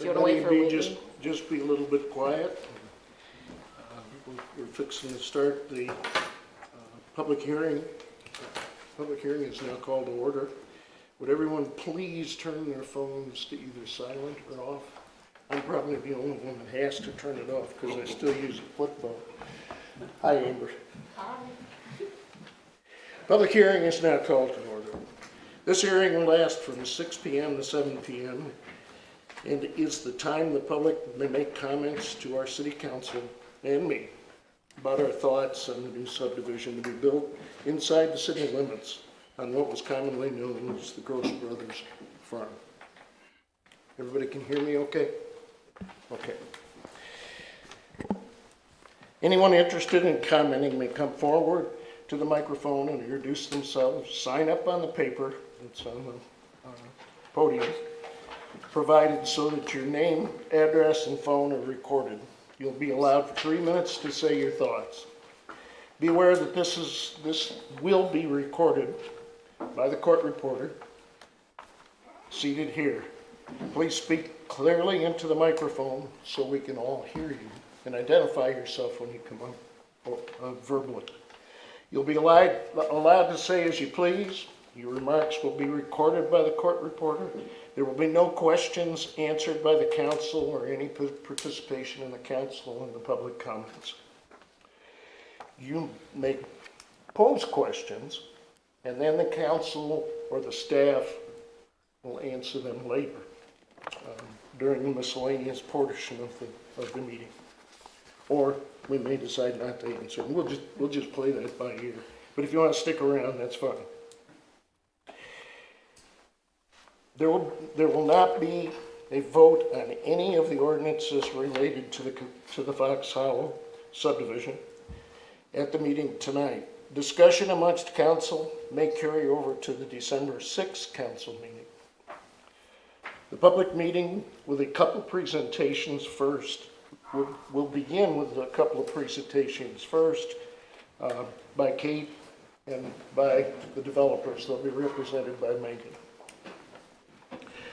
Do you want to wait for Everybody Whitney? just be a little bit quiet. We're fixing to start the public hearing. Public hearing is now called to order. Would everyone please turn their phones to either silent or off? I'm probably the only one that has to turn it off because I still use a flip phone. Hi, Amber. Hi. Public hearing is now called to order. This hearing will last from 6 p.m. to 7 p.m. and is the time the public may make comments to our city council and me about our thoughts on the new subdivision to be built inside the city limits on what was commonly known as the Gross Brothers Farm. Everybody can hear me okay? Okay. Anyone interested in commenting may come forward to the microphone and introduce themselves. Sign up on the paper that's on the podium, provided so that your name, address, and phone are recorded. You'll be allowed 3 minutes to say your thoughts. Be aware that this will be recorded by the court reporter seated here. Please speak clearly into the microphone so we can all hear you, and identify yourself when you come up verbally. You'll be allowed to say as you please. Your remarks will be recorded by the court reporter. There will be no questions answered by the council or any participation in the council in the public comments. You may pose questions, and then the council or the staff will answer them later during the miscellaneous portion of the meeting. Or we may decide not to answer. We'll just play that by ear. But if you want to stick around, that's fine. There will not be a vote on any of the ordinances related to the Fox Hollow subdivision at the meeting tonight. Discussion amongst council may carry over to the December 6th council meeting. The public meeting with a couple presentations first. We'll begin with a couple of presentations first by Kate and by the developers. They'll be represented by Megan.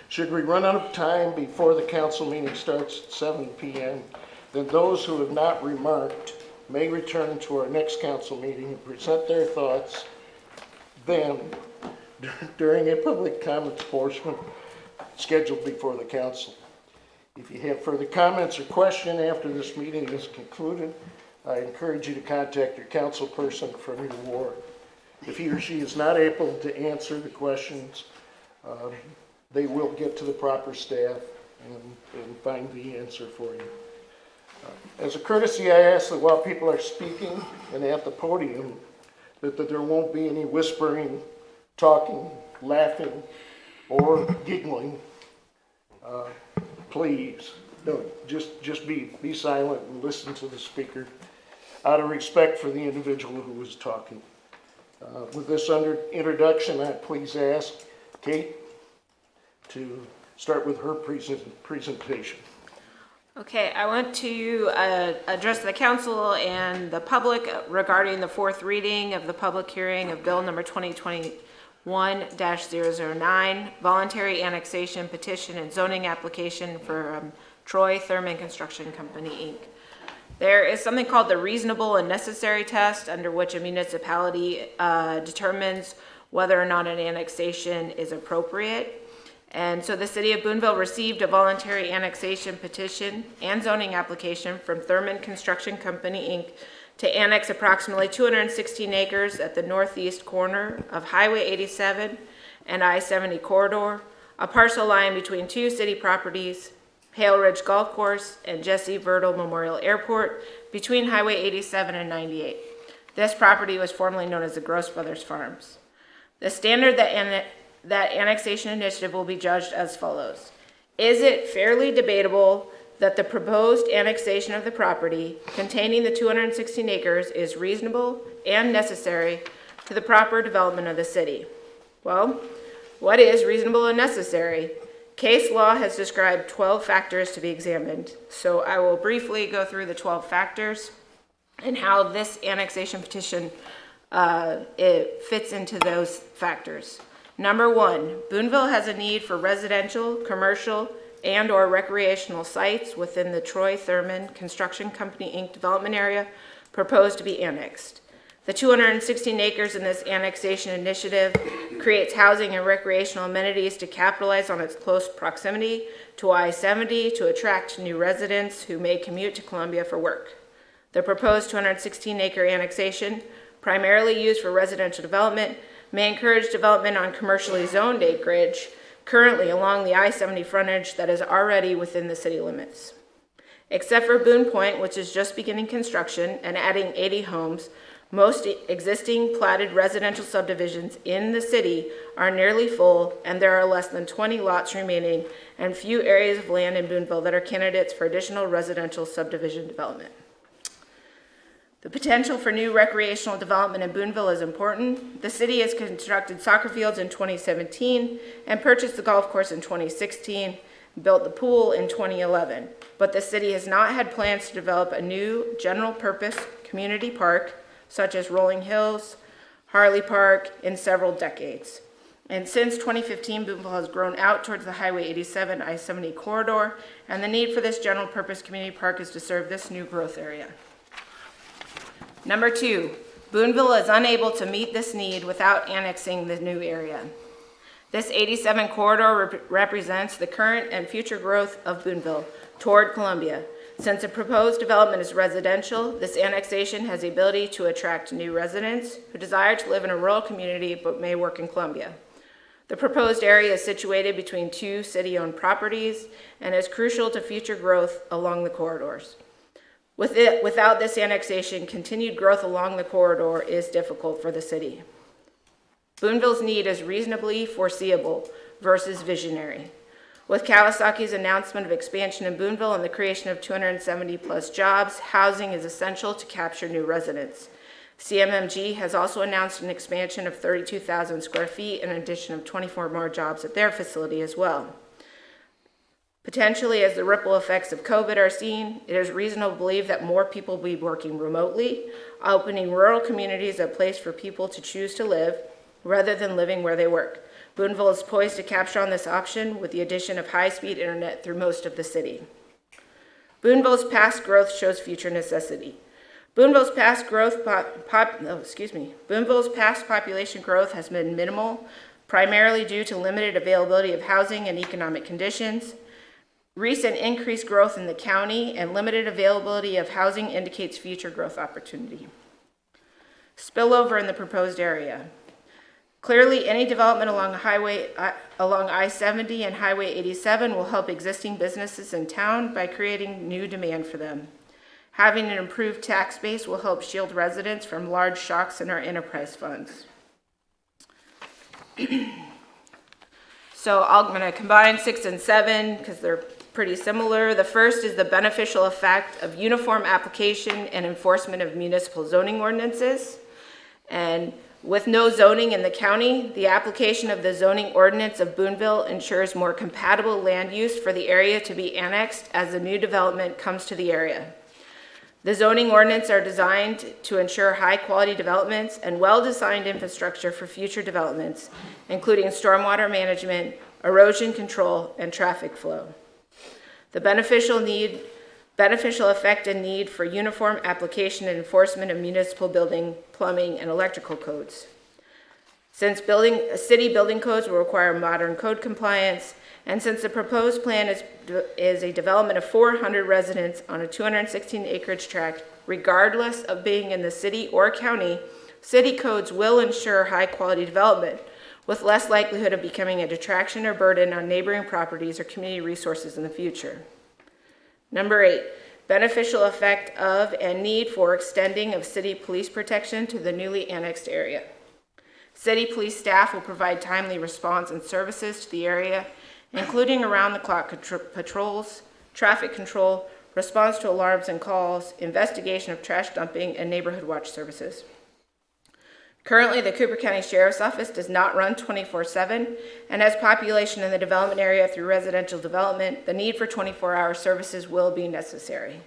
Should we run out of time before the council meeting starts at 7 p.m., then those who have not remarked may return to our next council meeting and present their thoughts then during a public comments portion scheduled before the council. If you have further comments or questions after this meeting is concluded, I encourage you to contact your council person from your ward. If he or she is not able to answer the questions, they will get to the proper staff and find the answer for you. As a courtesy, I ask that while people are speaking and at the podium, that there won't be any whispering, talking, laughing, or giggling. Please, no, just be silent and listen to the speaker out of respect for the individual who is talking. With this introduction, I please ask Kate to start with her presentation. Okay, I want to address the council and the public regarding the fourth reading of the public hearing of Bill number 2021-009, voluntary annexation petition and zoning application for Troy Thurman Construction Company, Inc. There is something called the reasonable and necessary test, under which a municipality determines whether or not an annexation is appropriate. And so the City of Boonville received a voluntary annexation petition and zoning application from Thurman Construction Company, Inc. to annex approximately 216 acres at the northeast corner of Highway 87 and I-70 corridor, a parcel lying between two city properties, Hale Ridge Golf Course and Jesse Verdel Memorial Airport, between Highway 87 and 98. This property was formerly known as the Gross Brothers Farms. The standard that annexation initiative will be judged as follows. Is it fairly debatable that the proposed annexation of the property containing the 216 acres is reasonable and necessary to the proper development of the city? Well, what is reasonable and necessary? Case law has described 12 factors to be examined, so I will briefly go through the 12 factors and how this annexation petition it fits into those factors. Number one, Boonville has a need for residential, commercial, and/or recreational sites within the Troy Thurman Construction Company, Inc. development area proposed to be annexed. The 216 acres in this annexation initiative creates housing and recreational amenities to capitalize on its close proximity to I-70 to attract new residents who may commute to Columbia for work. The proposed 216-acre annexation, primarily used for residential development, may encourage development on commercially zoned acreage currently along the I-70 frontage that is already within the city limits. Except for Boone Point, which is just beginning construction and adding 80 homes, most existing platted residential subdivisions in the city are nearly full, and there are less than 20 lots remaining and few areas of land in Booneville that are candidates for additional residential subdivision development. The potential for new recreational development in Booneville is important. The city has constructed soccer fields in 2017 and purchased the golf course in 2016, built the pool in 2011. But the city has not had plans to develop a new general purpose community park, such as Rolling Hills, Harley Park, in several decades. And since 2015, Booneville has grown out towards the Highway 87 I-70 corridor, and the need for this general purpose community park is to serve this new growth area. Number 2, Booneville is unable to meet this need without annexing the new area. This 87 corridor represents the current and future growth of Booneville toward Columbia. Since the proposed development is residential, this annexation has the ability to attract new residents who desire to live in a rural community but may work in Columbia. The proposed area is situated between 2 city-owned properties and is crucial to future growth along the corridors. Without this annexation, continued growth along the corridor is difficult for the city. Booneville's need is reasonably foreseeable versus visionary. With Kawasaki's announcement of expansion in Booneville and the creation of 270 plus jobs, housing is essential to capture new residents. CMMG has also announced an expansion of 32,000 square feet and an addition of 24 more jobs at their facility as well. Potentially, as the ripple effects of COVID are seen, it is reasonable to believe that more people will be working remotely, opening rural communities a place for people to choose to live rather than living where they work. Booneville is poised to capture on this option with the addition of high-speed internet through most of the city. Booneville's past growth shows future necessity. Booneville's past population growth has been minimal, primarily due to limited availability of housing and economic conditions. Recent increased growth in the county and limited availability of housing indicates future growth opportunity. Spillover in the proposed area. Clearly, any development along I-70 and Highway 87 will help existing businesses in town by creating new demand for them. Having an improved tax base will help shield residents from large shocks in our enterprise funds. So I'm going to combine 6 and 7 because they're pretty similar. The first is the beneficial effect of uniform application and enforcement of municipal zoning ordinances. And with no zoning in the county, the application of the zoning ordinance of Booneville ensures more compatible land use for the area to be annexed as the new development comes to the area. The zoning ordinance are designed to ensure high-quality developments and well-designed infrastructure for future developments, including stormwater management, erosion control, and traffic flow. The beneficial effect and need for uniform application and enforcement of municipal building, plumbing, and electrical codes. Since city building codes will require modern code compliance, and since the proposed plan is a development of 400 residents on a 216 acreage tract, regardless of being in the city or county, city codes will ensure high quality development with less likelihood of becoming a detraction or burden on neighboring properties or community resources in the future. Number 8, beneficial effect of and need for extending of city police protection to the newly annexed area. City police staff will provide timely response and services to the area, including around-the-clock patrols, traffic control, response to alarms and calls, investigation of trash dumping, and neighborhood watch services. Currently, the Cooper County Sheriff's Office does not run 24/7, and as population in the development area through residential development, the need for 24-hour services will be necessary.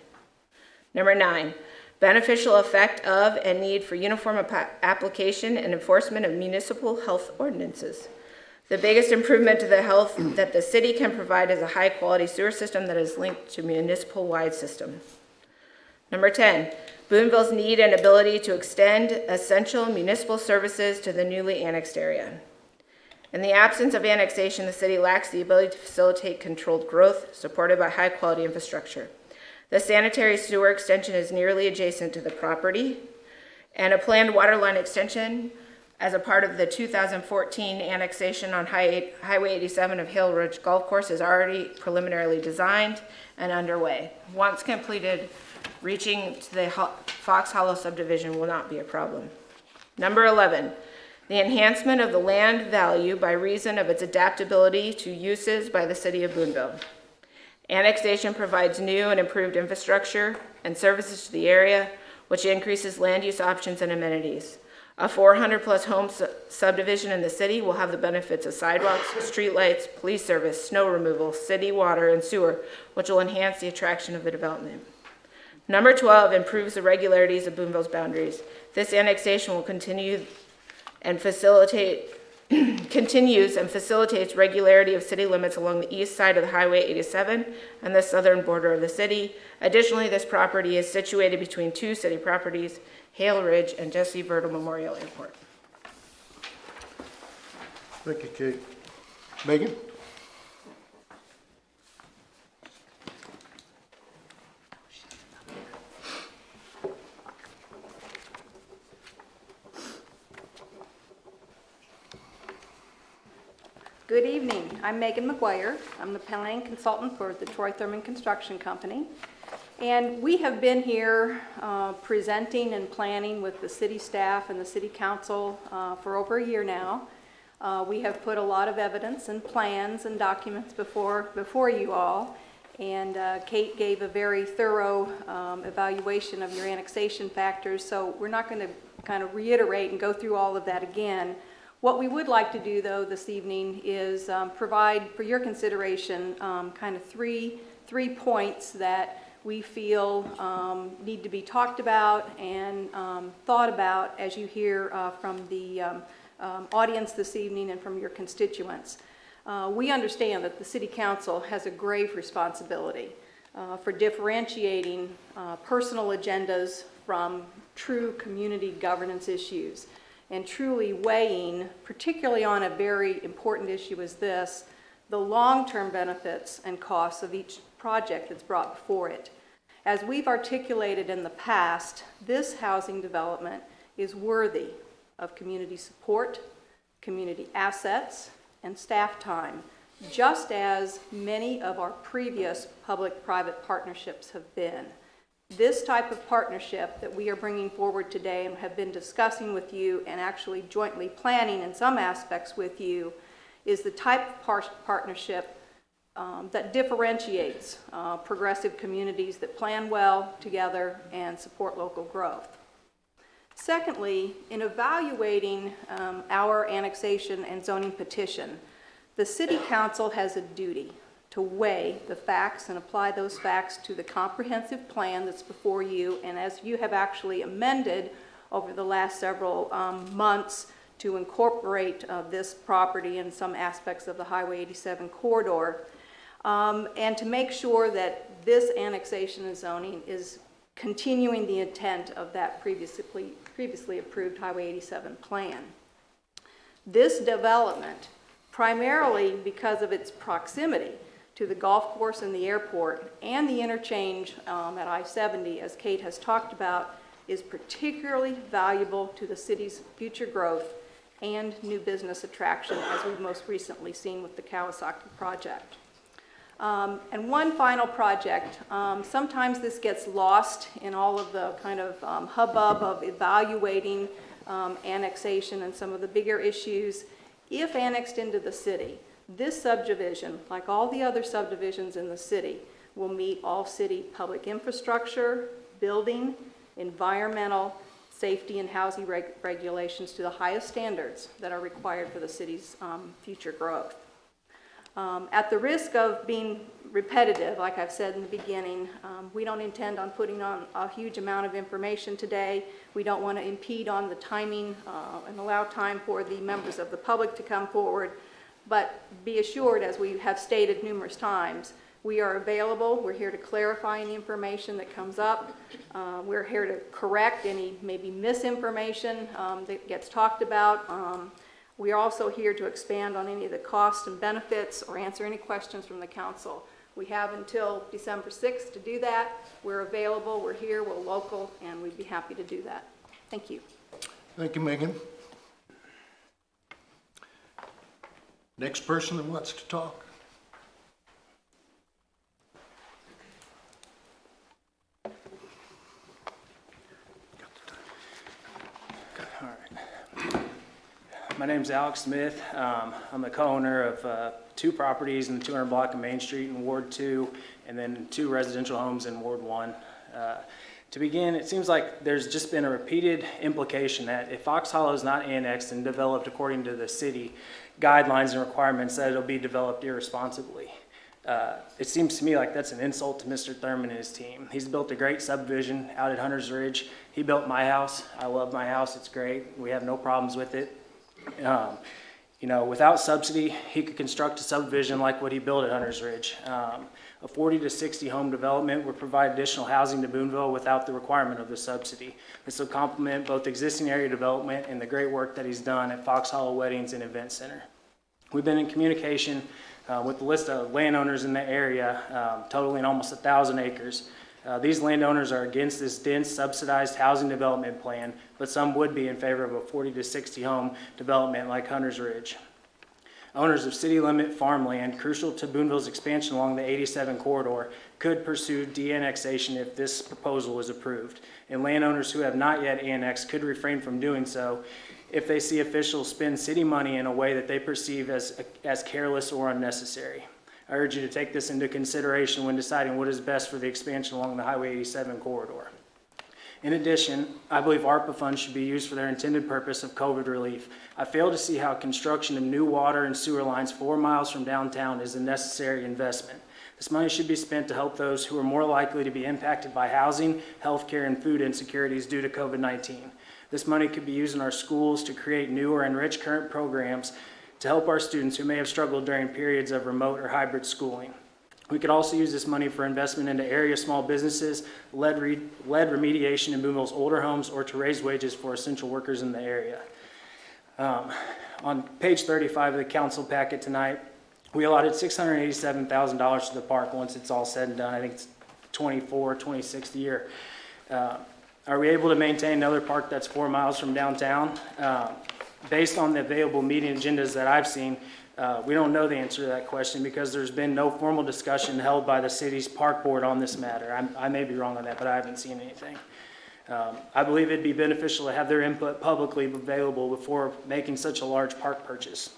Number 9, beneficial effect of and need for uniform application and enforcement of municipal health ordinances. The biggest improvement to the health that the city can provide is a high-quality sewer system that is linked to municipal-wide system. Number 10, Boonville's need and ability to extend essential municipal services to the newly annexed area. In the absence of annexation, the city lacks the ability to facilitate controlled growth supported by high-quality infrastructure. The sanitary sewer extension is nearly adjacent to the property, and a planned water line extension as a part of the 2014 annexation on Highway 87 of Hill Ridge Golf Course is already preliminarily designed and underway. Once completed, reaching to the Fox Hollow subdivision will not be a problem. Number 11, the enhancement of the land value by reason of its adaptability to uses by the City of Boonville. Annexation provides new and improved infrastructure and services to the area, which increases land use options and amenities. A 400-plus home subdivision in the city will have the benefits of sidewalks, streetlights, police service, snow removal, city water, and sewer, which will enhance the attraction of the development. Number 12 improves the regularities of Boonville's boundaries. This annexation will continues and facilitates regularity of city limits along the east side of the Highway 87 and the southern border of the city. Additionally, this property is situated between two city properties, Hale Ridge and Jesse Verdel Memorial Airport. Thank you, Kate. Megan? Good evening. I'm Megan Mcguire. I'm the planning consultant for the Troy Thurman Construction Company. And we have been here presenting and planning with the city staff and the city council for over a year now. We have put a lot of evidence and plans and documents before you all. And Kate gave a very thorough evaluation of your annexation factors, so we're not going to kind of reiterate and go through all of that again. What we would like to do, though, this evening is provide for your consideration kind of three points that we feel need to be talked about and thought about as you hear from the audience this evening and from your constituents. We understand that the City Council has a grave responsibility for differentiating personal agendas from true community governance issues, and truly weighing, particularly on a very important issue as this, the long-term benefits and costs of each project that's brought before it. As we've articulated in the past, this housing development is worthy of community support, community assets, and staff time, just as many of our previous public-private partnerships have been. This type of partnership that we are bringing forward today and have been discussing with you and actually jointly planning in some aspects with you is the type of partnership that differentiates progressive communities that plan well together and support local growth. Secondly, in evaluating our annexation and zoning petition, the City Council has a duty to weigh the facts and apply those facts to the comprehensive plan that's before you, and as you have actually amended over the last several months to incorporate this property in some aspects of the Highway 87 corridor, and to make sure that this annexation and zoning is continuing the intent of that previously approved Highway 87 plan. This development, primarily because of its proximity to the golf course and the airport and the interchange at I-70, as Kate has talked about, is particularly valuable to the city's future growth and new business attraction, as we've most recently seen with the Kawasaki project. And one final project, sometimes this gets lost in all of the kind of hubbub of evaluating annexation and some of the bigger issues. If annexed into the city, this subdivision, like all the other subdivisions in the city, will meet all city public infrastructure, building, environmental, safety, and housing regulations to the highest standards that are required for the city's future growth. At the risk of being repetitive, like I've said in the beginning, we don't intend on putting on a huge amount of information today. We don't want to impede on the timing and allow time for the members of the public to come forward. But be assured, as we have stated numerous times, we are available. We're here to clarify any information that comes up. We're here to correct any maybe misinformation that gets talked about. We are also here to expand on any of the costs and benefits or answer any questions from the council. We have until December 6th to do that. We're available, we're here, we're local, and we'd be happy to do that. Thank you. Thank you, Megan. Next person that wants to talk. All right. My name's Alex Smith. I'm the co-owner of 2 properties in the 200 block of Main Street in Ward 2, and then 2 residential homes in Ward 1. To begin, it seems like there's just been a repeated implication that if Fox Hollow is not annexed and developed according to the city guidelines and requirements, that it'll be developed irresponsibly. It seems to me like that's an insult to Mr. Thurman and his team. He's built a great subdivision out at Hunter's Ridge. He built my house. I love my house. It's great. We have no problems with it. You know, without subsidy, he could construct a subdivision like what he built at Hunter's Ridge. A 40 to 60 home development would provide additional housing to Booneville without the requirement of the subsidy. This will complement both existing area development and the great work that he's done at Fox Hollow Weddings and Event Center. We've been in communication with the list of landowners in the area, totaling almost 1,000 acres. These landowners are against this dense subsidized housing development plan, but some would be in favor of a 40 to 60 home development like Hunter's Ridge. Owners of city limit farmland, crucial to Booneville's expansion along the 87 corridor, could pursue de-annexation if this proposal is approved. And landowners who have not yet annexed could refrain from doing so if they see officials spend city money in a way that they perceive as careless or unnecessary. I urge you to take this into consideration when deciding what is best for the expansion along the Highway 87 corridor. In addition, I believe ARPA funds should be used for their intended purpose of COVID relief. I fail to see how construction of new water and sewer lines 4 miles from downtown is a necessary investment. This money should be spent to help those who are more likely to be impacted by housing, healthcare, and food insecurities due to COVID-19. This money could be used in our schools to create new or enrich current programs to help our students who may have struggled during periods of remote or hybrid schooling. We could also use this money for investment into area small businesses, lead remediation in Booneville's older homes, or to raise wages for essential workers in the area. On page 35 of the council packet tonight, we allotted $687,000 to the park once it's all said and done. I think it's 26th year. Are we able to maintain another park that's 4 miles from downtown? Based on the available meeting agendas that I've seen, we don't know the answer to that question because there's been no formal discussion held by the city's park board on this matter. I may be wrong on that, but I haven't seen anything. I believe it'd be beneficial to have their input publicly available before making such a large park purchase.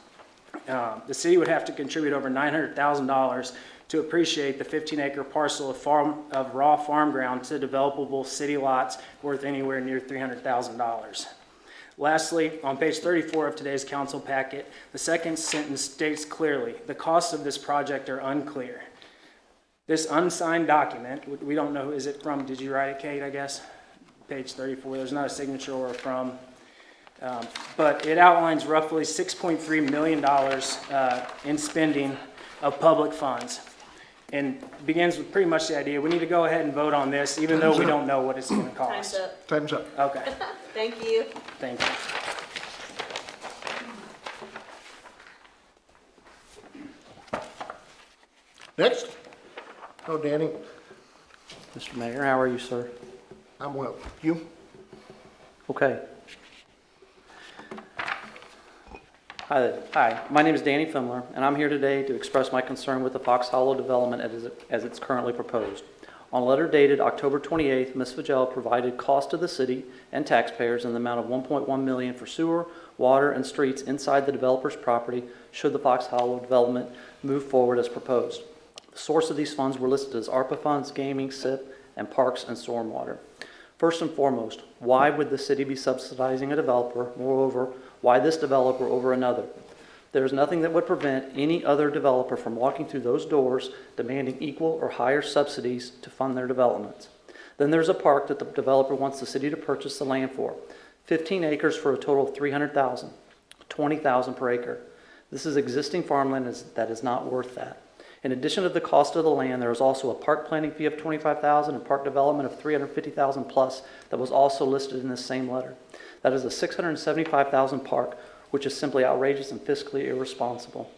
The city would have to contribute over $900,000 to appreciate the 15-acre parcel of raw farm ground to developable city lots worth anywhere near $300,000. Lastly, on page 34 of today's council packet, the second sentence states clearly, the costs of this project are unclear. This unsigned document, we don't know, is it from, did you write it, Kate, I guess? Page 34, there's not a signature or a from. But it outlines roughly $6.3 million in spending of public funds. And begins with pretty much the idea, we need to go ahead and vote on this, even though we don't know what it's going to cost. Time's up. Time's up. Okay, Thank you. thank you. Next. Oh, Danny, Mr. Mayor, how are you, sir? I'm well. You? Okay. Hi, my name is Danny Fimler, and I'm here today to express my concern with the Fox Hollow development as it's currently proposed. On a letter dated October 28th, Ms. Fagel provided cost to the city and taxpayers in the amount of $1.1 million for sewer, water, and streets inside the developer's property should the Fox Hollow development move forward as proposed. The source of these funds were listed as ARPA funds, gaming, SIP, and parks and stormwater. First and foremost, why would the city be subsidizing a developer? Moreover, why this developer over another? There is nothing that would prevent any other developer from walking through those doors demanding equal or higher subsidies to fund their developments. Then there's a park that the developer wants the city to purchase the land for. 15 acres for a total of $300,000, $20,000 per acre. This is existing farmland that is not worth that. In addition to the cost of the land, there is also a park planning fee of $25,000 and park development of $350,000 plus that was also listed in this same letter. That is a $675,000 park, which is simply outrageous and fiscally irresponsible.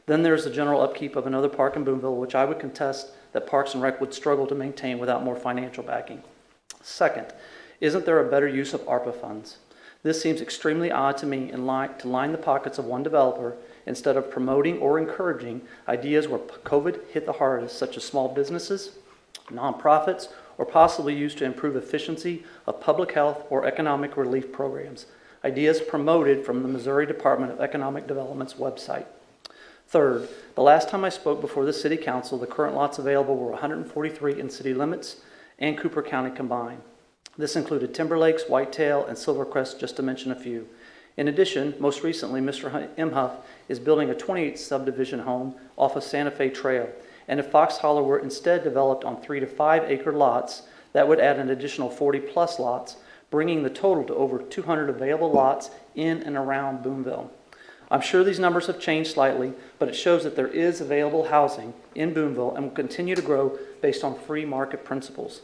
Then there's the general upkeep of another park in Booneville, which I would contest that Parks and Rec would struggle to maintain without more financial backing. Second, isn't there a better use of ARPA funds? This seems extremely odd to me and to line the pockets of one developer instead of promoting or encouraging ideas where COVID hit the hardest, such as small businesses, nonprofits, or possibly used to improve efficiency of public health or economic relief programs. Ideas promoted from the Missouri Department of Economic Development's website. Third, the last time I spoke before the City Council, the current lots available were 143 in city limits and Cooper County combined. This included Timber Lakes, Whitetail, and Silvercrest, just to mention a few. In addition, most recently, Mr. Imhoff is building a 28 subdivision home off of Santa Fe Trail. And if Fox Hollow were instead developed on 3 to 5 acre lots, that would add an additional 40 plus lots, bringing the total to over 200 available lots in and around Booneville. I'm sure these numbers have changed slightly, but it shows that there is available housing in Booneville and will continue to grow based on free market principles.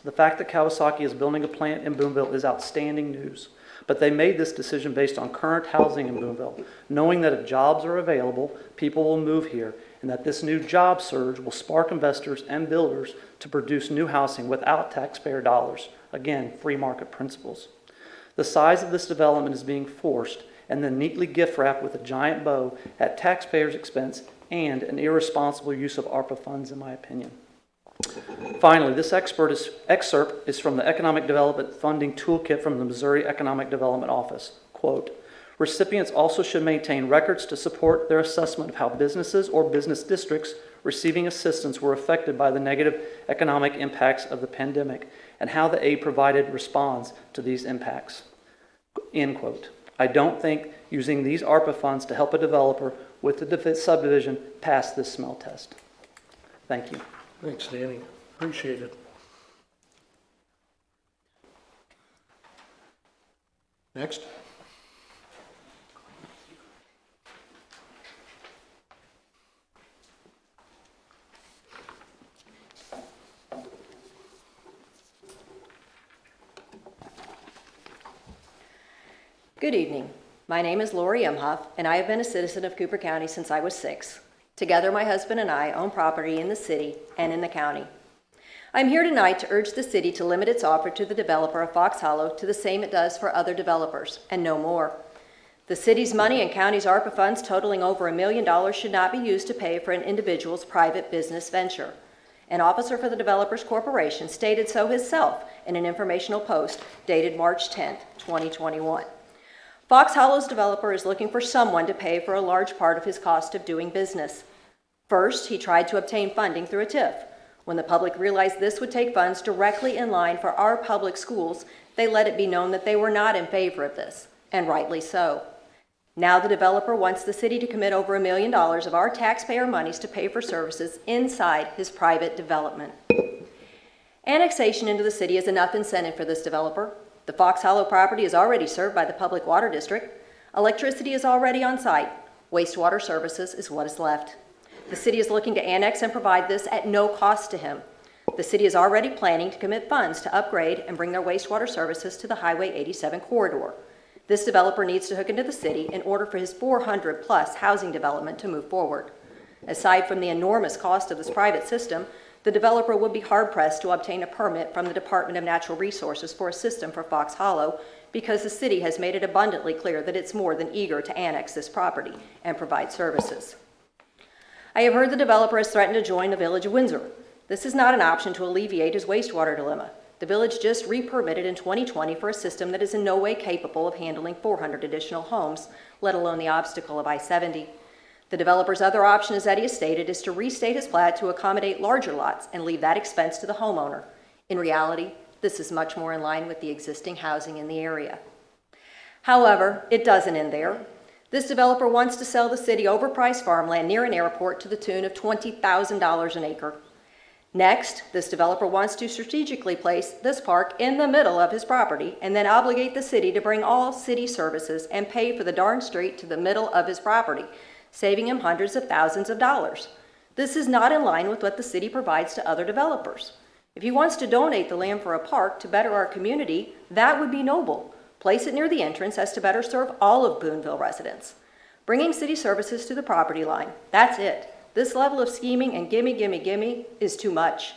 The fact that Kawasaki is building a plant in Booneville is outstanding news, but they made this decision based on current housing in Booneville, knowing that if jobs are available, people will move here, and that this new job surge will spark investors and builders to produce new housing without taxpayer dollars. Again, free market principles. The size of this development is being forced and then neatly gift wrapped with a giant bow at taxpayers' expense and an irresponsible use of ARPA funds, in my opinion. Finally, this excerpt is from the Economic Development Funding Toolkit from the Missouri Economic Development Office. Quote, recipients also should maintain records to support their assessment of how businesses or business districts receiving assistance were affected by the negative economic impacts of the pandemic and how the aid provided responds to these impacts. End quote. I don't think using these ARPA funds to help a developer with the subdivision pass this smell test. Thank you. Thanks, Danny. Appreciate it. Next. Good evening. My name is Lori Imhoff, and I have been a citizen of Cooper County since I was 6. Together, my husband and I own property in the city and in the county. I'm here tonight to urge the city to limit its offer to the developer of Fox Hollow to the same it does for other developers, and no more. The city's money and county's ARPA funds totaling over $1 million should not be used to pay for an individual's private business venture. An officer for the Developers Corporation stated so himself in an informational post dated March 10, 2021. Fox Hollow's developer is looking for someone to pay for a large part of his cost of doing business. First, he tried to obtain funding through a TIF. When the public realized this would take funds directly in line for our public schools, they let it be known that they were not in favor of this, and rightly so. Now the developer wants the city to commit over $1 million of our taxpayer monies to pay for services inside his private development. Annexation into the city is enough incentive for this developer. The Fox Hollow property is already served by the Public Water District. Electricity is already on site. Wastewater services is what is left. The city is looking to annex and provide this at no cost to him. The city is already planning to commit funds to upgrade and bring their wastewater services to the Highway 87 corridor. This developer needs to hook into the city in order for his 400-plus housing development to move forward. Aside from the enormous cost of this private system, the developer would be hard-pressed to obtain a permit from the Department of Natural Resources for a system for Fox Hollow because the city has made it abundantly clear that it's more than eager to annex this property and provide services. I have heard the developer has threatened to join the Village of Windsor. This is not an option to alleviate his wastewater dilemma. The village just re-permitted in 2020 for a system that is in no way capable of handling 400 additional homes, let alone the obstacle of I-70. The developer's other option, as Eddie has stated, is to restate his plat to accommodate larger lots and leave that expense to the homeowner. In reality, this is much more in line with the existing housing in the area. However, it doesn't end there. This developer wants to sell the city overpriced farmland near an airport to the tune of $20,000 an acre. Next, this developer wants to strategically place this park in the middle of his property and then obligate the city to bring all city services and pay for the darn street to the middle of his property, saving him hundreds of thousands of dollars. This is not in line with what the city provides to other developers. If he wants to donate the land for a park to better our community, that would be noble. Place it near the entrance as to better serve all of Booneville residents. Bringing city services to the property line, that's it. This level of scheming and gimme, gimme, gimme is too much.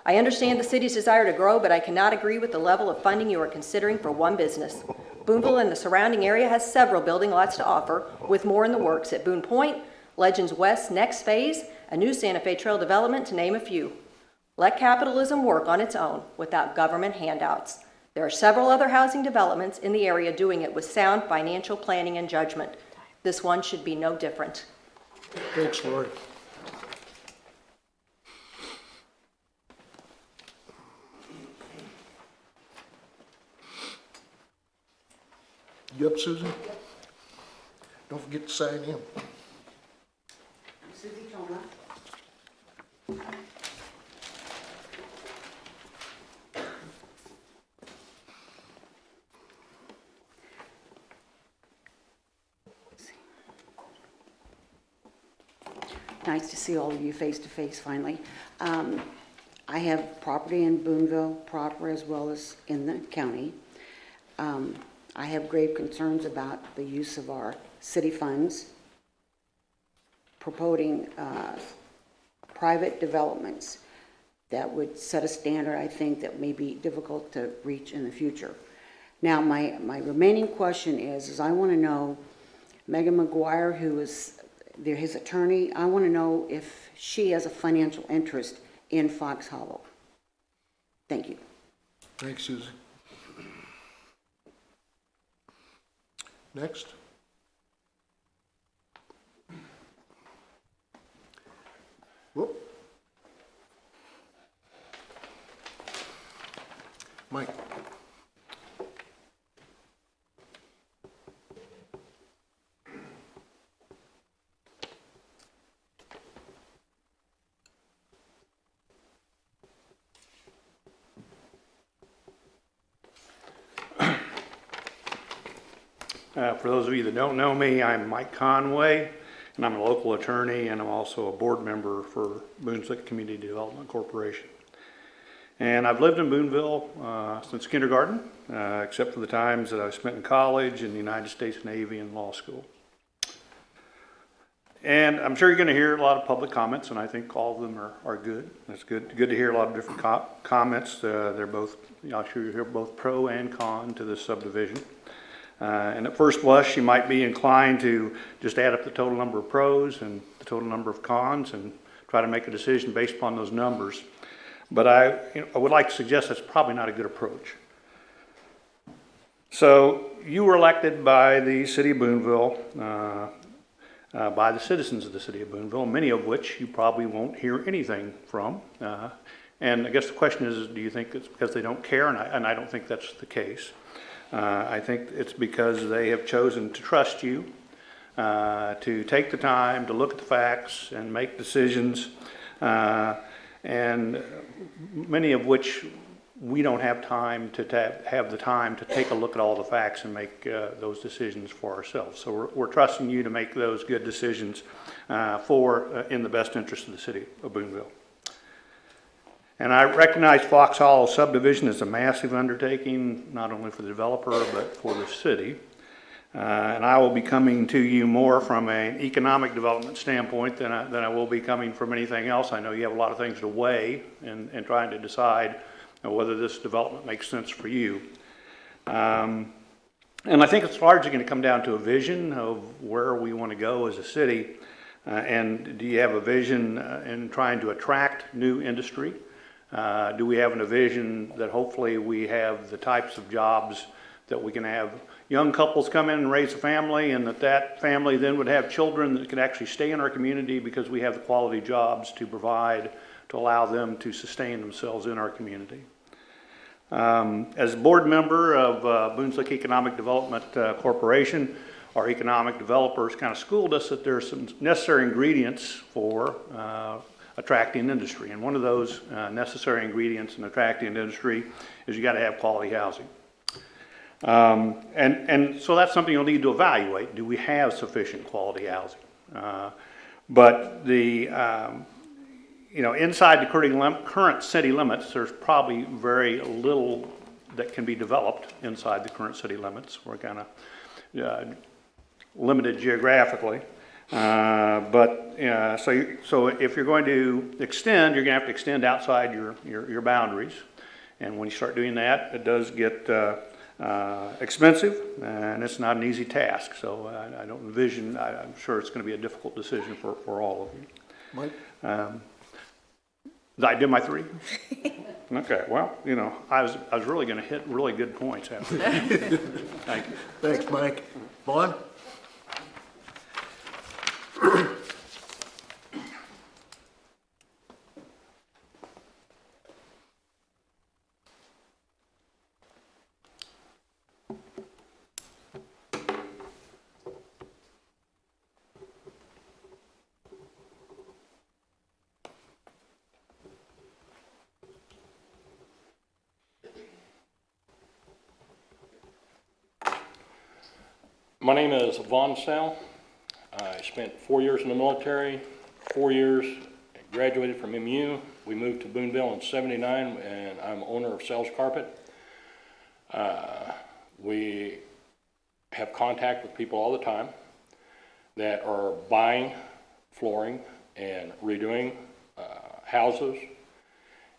I understand the city's desire to grow, but I cannot agree with the level of funding you are considering for one business. Booneville and the surrounding area has several building lots to offer, with more in the works at Boone Point, Legends West next phase, a new Santa Fe Trail development, to name a few. Let capitalism work on its own without government handouts. There are several other housing developments in the area doing it with sound financial planning and judgment. This one should be no different. Thanks, Lori. You up, Susan? Don't forget to sign in. Susie Toma. Nice to see all of you face to face finally. I have property in Booneville proper as well as in the county. I have grave concerns about the use of our city funds, promoting private developments that would set a standard, I think, that may be difficult to reach in the future. Now, my remaining question is I want to know, Megan Mcguire, who is his attorney, I want to know if she has a financial interest in Fox Hollow. Thank you. Thanks, Susie. Next. Whoop. Mike. For those of you that don't know me, I'm Mike Conway, and I'm a local attorney, and I'm also a board member for Booneville Community Development Corporation. And I've lived in Booneville since kindergarten, except for the times that I spent in college, in the United States Navy, and law school. And I'm sure you're going to hear a lot of public comments, and I think all of them are good. It's good to hear a lot of different comments. They're both, I'm sure you hear both pro and con to this subdivision. And at first blush, you might be inclined to just add up the total number of pros and the total number of cons and try to make a decision based upon those numbers. But I would like to suggest that's probably not a good approach. So you were elected by the City of Booneville, by the citizens of the City of Booneville, many of which you probably won't hear anything from. And I guess the question is, do you think it's because they don't care? And I don't think that's the case. I think it's because they have chosen to trust you, to take the time to look at the facts and make decisions, and many of which we don't have time to have the time to take a look at all the facts and make those decisions for ourselves. So we're trusting you to make those good decisions in the best interest of the City of Booneville. And I recognize Fox Hollow subdivision is a massive undertaking, not only for the developer, but for the city. And I will be coming to you more from an economic development standpoint than I will be coming from anything else. I know you have a lot of things to weigh and trying to decide whether this development makes sense for you. And I think it's largely going to come down to a vision of where we want to go as a city. And do you have a vision in trying to attract new industry? Do we have a vision that hopefully we have the types of jobs that we can have young couples come in and raise a family, and that family then would have children that could actually stay in our community because we have the quality jobs to provide to allow them to sustain themselves in our community. As a board member of Booneville Economic Development Corporation, our economic developers kind of schooled us that there's some necessary ingredients for attracting industry. And one of those necessary ingredients in attracting industry is you got to have quality housing. And so that's something you'll need to evaluate. Do we have sufficient quality housing? But inside the current city limits, there's probably very little that can be developed inside the current city limits. We're kind of limited geographically. So if you're going to extend, you're going to have to extend outside your boundaries. And when you start doing that, it does get expensive, and it's not an easy task. So I don't envision, I'm sure it's going to be a difficult decision for all of you. Mike? Did I do my 3? Okay, well, I was really going to hit really good points after that. Thank you. Thanks, Mike. Vaughn? My name is Vaughn Sell. I spent 4 years in the military, 4 years, graduated from MU. We moved to Booneville in '79, and I'm owner of Sells Carpet. We have contact with people all the time that are buying flooring and redoing houses.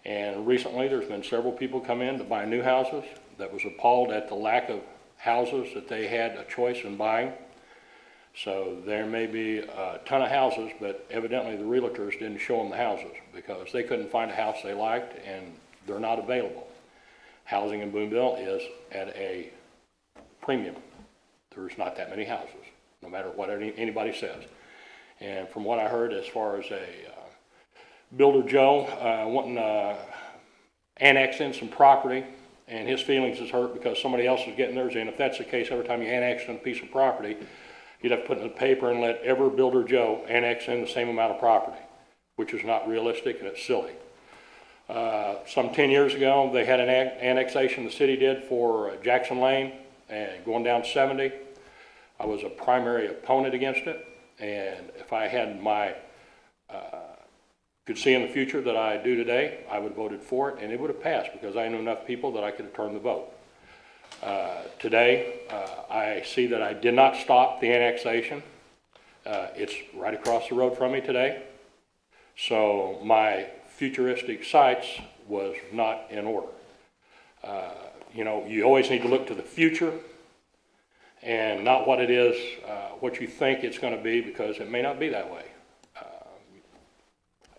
And recently there's been several people come in to buy new houses that was appalled at the lack of houses that they had a choice in buying. So there may be a ton of houses, but evidently the realtors didn't show them the houses because they couldn't find a house they liked and they're not available. Housing in Booneville is at a premium. There's not that many houses, no matter what anybody says. And from what I heard, as far as a Builder Joe wanting to annex in some property, and his feelings is hurt because somebody else is getting theirs in. If that's the case, every time you annex in a piece of property, you'd have to put it in the paper and let every Builder Joe annex in the same amount of property, which is not realistic and it's silly. Some 10 years ago, they had an annexation the city did for Jackson Lane and going down 70. I was a primary opponent against it, and if I had could see in the future that I do today, I would have voted for it, and it would have passed because I knew enough people that I could have turned the vote. Today, I see that I did not stop the annexation. It's right across the road from me today. So my futuristic sights was not in order. You always need to look to the future and not what it is, what you think it's going to be, because it may not be that way.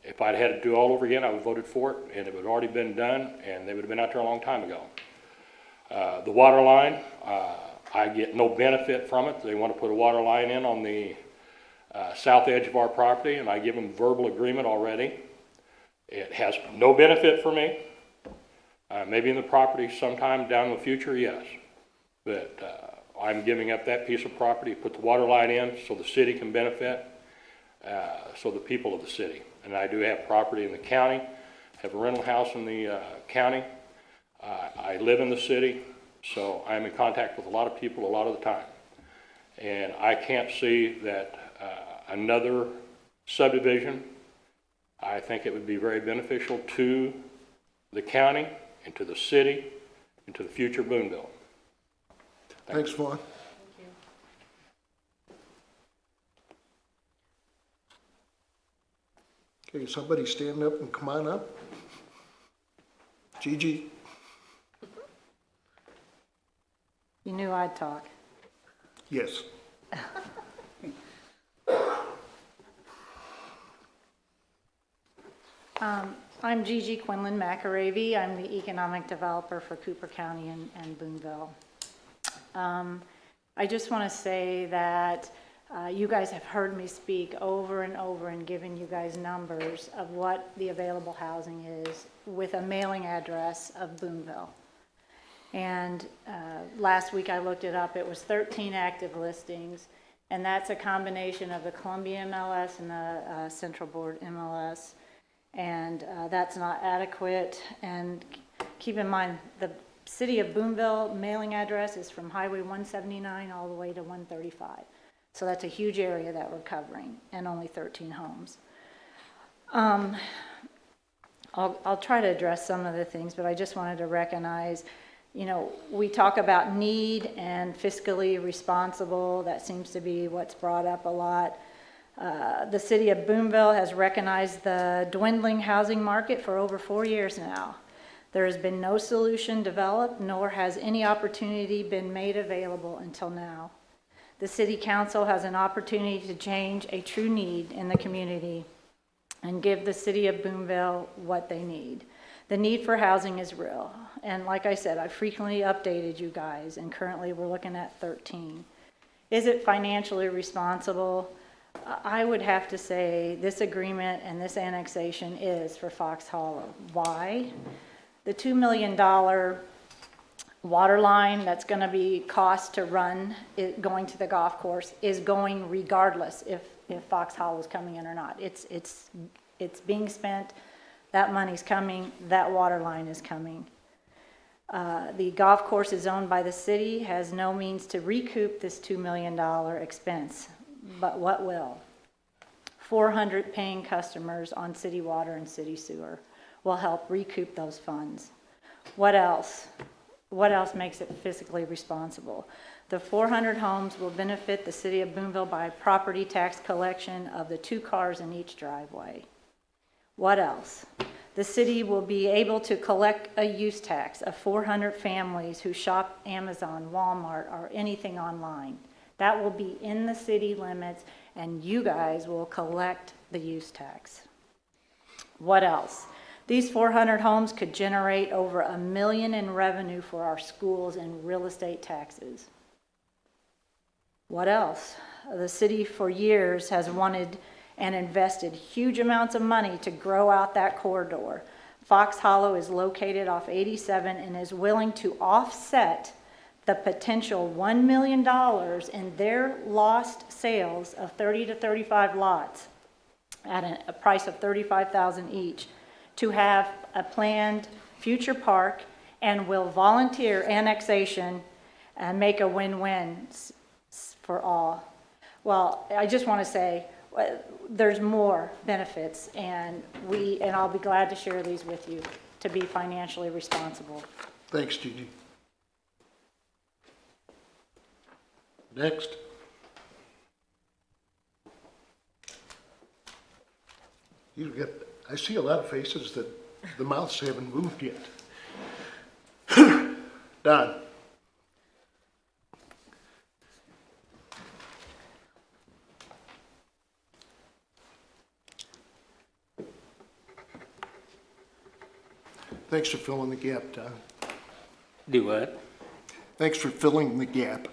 If I'd had to do it all over again, I would have voted for it, and it would have already been done, and they would have been out there a long time ago. The water line, I get no benefit from it. They want to put a water line in on the south edge of our property, and I give them verbal agreement already. It has no benefit for me. Maybe in the property sometime down in the future, yes. But I'm giving up that piece of property, put the water line in so the city can benefit, so the people of the city. And I do have property in the county, have a rental house in the county. I live in the city, so I'm in contact with a lot of people a lot of the time. And I can't see that another subdivision, I think it would be very beneficial to the county and to the city and to the future Booneville. Thanks, Vaughn. Okay, somebody stand up and come on up. Gigi? You knew I'd talk. Yes. I'm Gigi Quinlan McAravey. I'm the economic developer for Cooper County and Booneville. I just want to say that you guys have heard me speak over and over and given you guys numbers of what the available housing is with a mailing address of Booneville. And last week I looked it up. It was 13 active listings, and that's a combination of the Columbia MLS and the Central Board MLS. And that's not adequate. And keep in mind, the City of Boonville mailing address is from Highway 179 all the way to 135. So that's a huge area that we're covering, and only 13 homes. I'll try to address some of the things, but I just wanted to recognize, you know, we talk about need and fiscally responsible. That seems to be what's brought up a lot. The city of Booneville has recognized the dwindling housing market for over 4 years now. There has been no solution developed, nor has any opportunity been made available until now. The city council has an opportunity to change a true need in the community and give the city of Booneville what they need. The need for housing is real. And like I said, I frequently updated you guys, and currently we're looking at 13. Is it financially responsible? I would have to say this agreement and this annexation is for Fox Hollow. Why? The $2 million water line that's going to be cost to run it going to the golf course is going regardless if Fox Hollow is coming in or not. It's being spent. That money's coming. That water line is coming. The golf course is owned by the city, has no means to recoup this $2 million expense. But what will? 400 paying customers on city water and city sewer will help recoup those funds. What else? What else makes it fiscally responsible? The 400 homes will benefit the city of Booneville by property tax collection of the 2 cars in each driveway. What else? The city will be able to collect a use tax of 400 families who shop Amazon, Walmart, or anything online. That will be in the city limits, and you guys will collect the use tax. What else? These 400 homes could generate over $1 million in revenue for our schools and real estate taxes. What else? The city for years has wanted and invested huge amounts of money to grow out that corridor. Fox Hollow is located off 87 and is willing to offset the potential $1 million in their lost sales of 30 to 35 lots at a price of $35,000 each to have a planned future park, and will volunteer annexation and make a win-win for all. Well, I just want to say there's more benefits, and I'll be glad to share these with you to be financially responsible. Thanks, Gigi. Next. I see a lot of faces that the mouths haven't moved yet. Don. Thanks for filling the gap, Don. Do what? Thanks for filling the gap.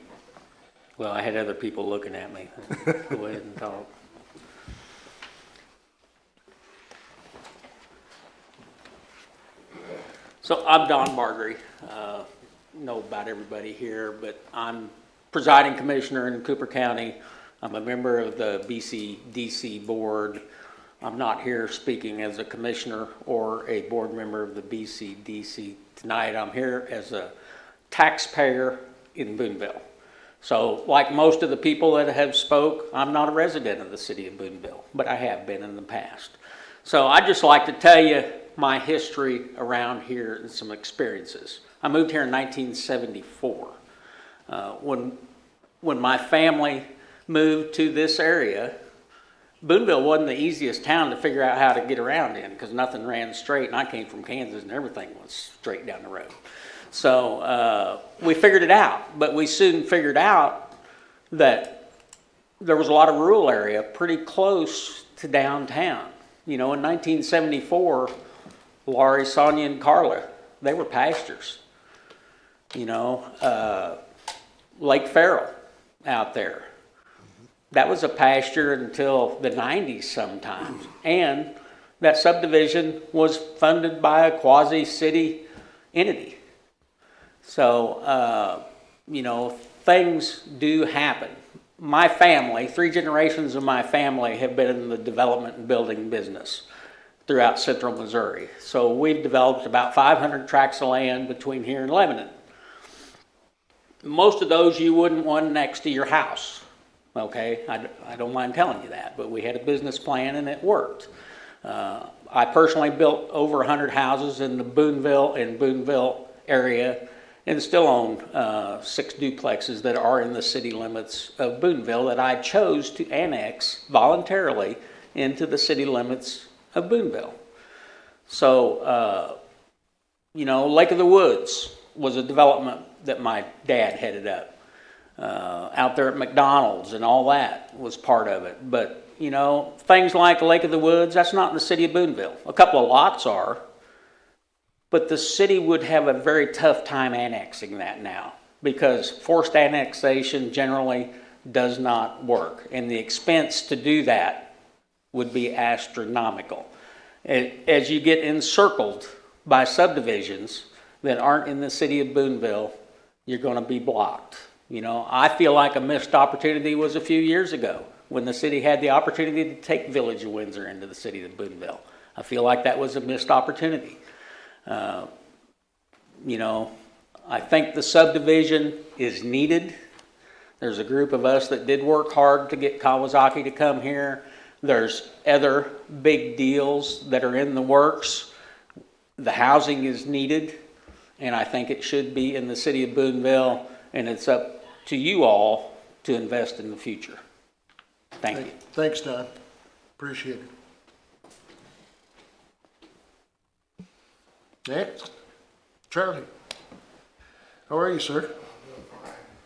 Well, I had other people looking at me. Go ahead and talk. So I'm Don Margery. Know about everybody here, but I'm presiding commissioner in Cooper County. I'm a member of the BCDC board. I'm not here speaking as a commissioner or a board member of the BCDC tonight. I'm here as a taxpayer in Booneville. So like most of the people that have spoke, I'm not a resident of the city of Booneville, but I have been in the past. So I'd just like to tell you my history around here and some experiences. I moved here in 1974. When my family moved to this area, Booneville wasn't the easiest town to figure out how to get around in because nothing ran straight, and I came from Kansas and everything was straight down the road. So we figured it out, but we soon figured out that there was a lot of rural area pretty close to downtown. You know, in 1974, Laurie, Sonia, and Carla, they were pastors. You know, Lake Farrell out there. That was a pasture until the 90s sometimes. And that subdivision was funded by a quasi-city entity. So, you know, things do happen. My family, 3 generations of my family have been in the development and building business throughout central Missouri. So we've developed about 500 tracts of land between here and Lebanon. Most of those you wouldn't want next to your house. okay? I don't mind telling you that, but we had a business plan and it worked. I personally built over 100 houses in the Booneville area, and still own 6 duplexes that are in the city limits of Booneville that I chose to annex voluntarily into the city limits of Booneville. So, you know, Lake of the Woods was a development that my dad headed up. Out there at McDonald's and all that was part of it. But, you know, things like Lake of the Woods, that's not in the city of Booneville. A couple of lots are, but the city would have a very tough time annexing that now because forced annexation generally does not work. And the expense to do that would be astronomical. As you get encircled by subdivisions that aren't in the city of Booneville, you're going to be blocked. You know, I feel like a missed opportunity was a few years ago when the city had the opportunity to take Village of Windsor into the city of Booneville. I feel like that was a missed opportunity. You know, I think the subdivision is needed. There's a group of us that did work hard to get Kawasaki to come here. There's other big deals that are in the works. The housing is needed, and I think it should be in the city of Booneville, and it's up to you all to invest in the future. Thank you. Thanks, Don. Appreciate it. Next, Charlie. How are you, sir?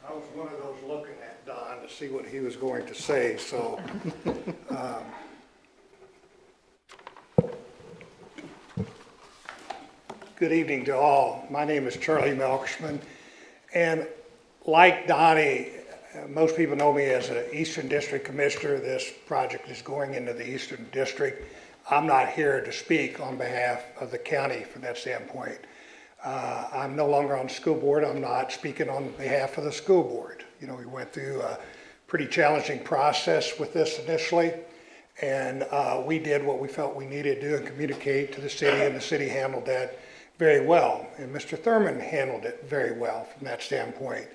I was one of those looking at Don to see what he was going to say, so. Good evening to all. My name is Charlie Melkshman, and like Donnie, most people know me as an Eastern District Commissioner. This project is going into the Eastern District. I'm not here to speak on behalf of the county from that standpoint. I'm no longer on the school board. I'm not speaking on behalf of the school board. You know, we went through a pretty challenging process with this initially, and we did what we felt we needed to do and communicate to the city, and the city handled that very well. And Mr. Thurman handled it very well from that standpoint.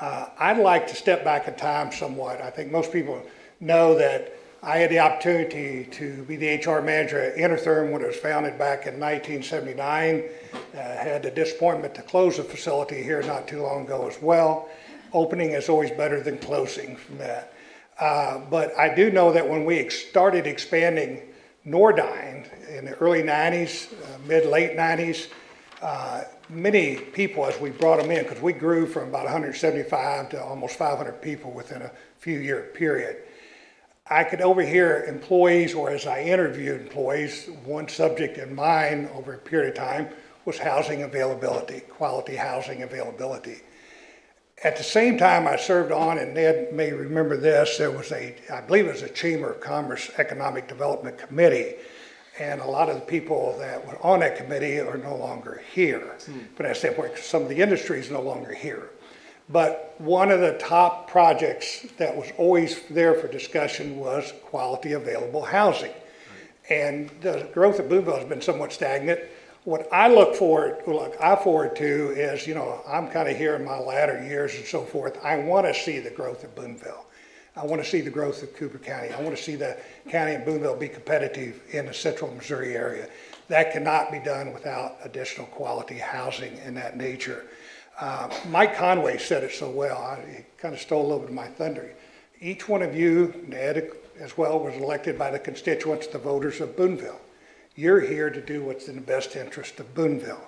I'd like to step back in time somewhat. I think most people know that I had the opportunity to be the HR manager at Intertherm when it was founded back in 1979. Had the disappointment to close the facility here not too long ago as well. Opening is always better than closing from that. But I do know that when we started expanding Nordyne in the early 90s, mid-late 90s, many people, as we brought them in, because we grew from about 175 to almost 500 people within a few year period. I could overhear employees, or as I interviewed employees, one subject in mind over a period of time was housing availability, quality housing availability. At the same time I served on, and Ned may remember this, there was I believe it was a Chamber of Commerce Economic Development Committee, and a lot of the people that were on that committee are no longer here. From that standpoint, some of the industry is no longer here. But one of the top projects that was always there for discussion was quality available housing. And the growth of Booneville has been somewhat stagnant. What I look forward to is, you know, I'm kind of here in my latter years and so forth. I want to see the growth of Booneville. I want to see the growth of Cooper County. I want to see the county and Booneville be competitive in the central Missouri area. That cannot be done without additional quality housing in that nature. Mike Conway said it so well. He kind of stole a little bit of my thunder. Each one of you, Ned as well, was elected by the constituents, the voters of Booneville. You're here to do what's in the best interest of Booneville.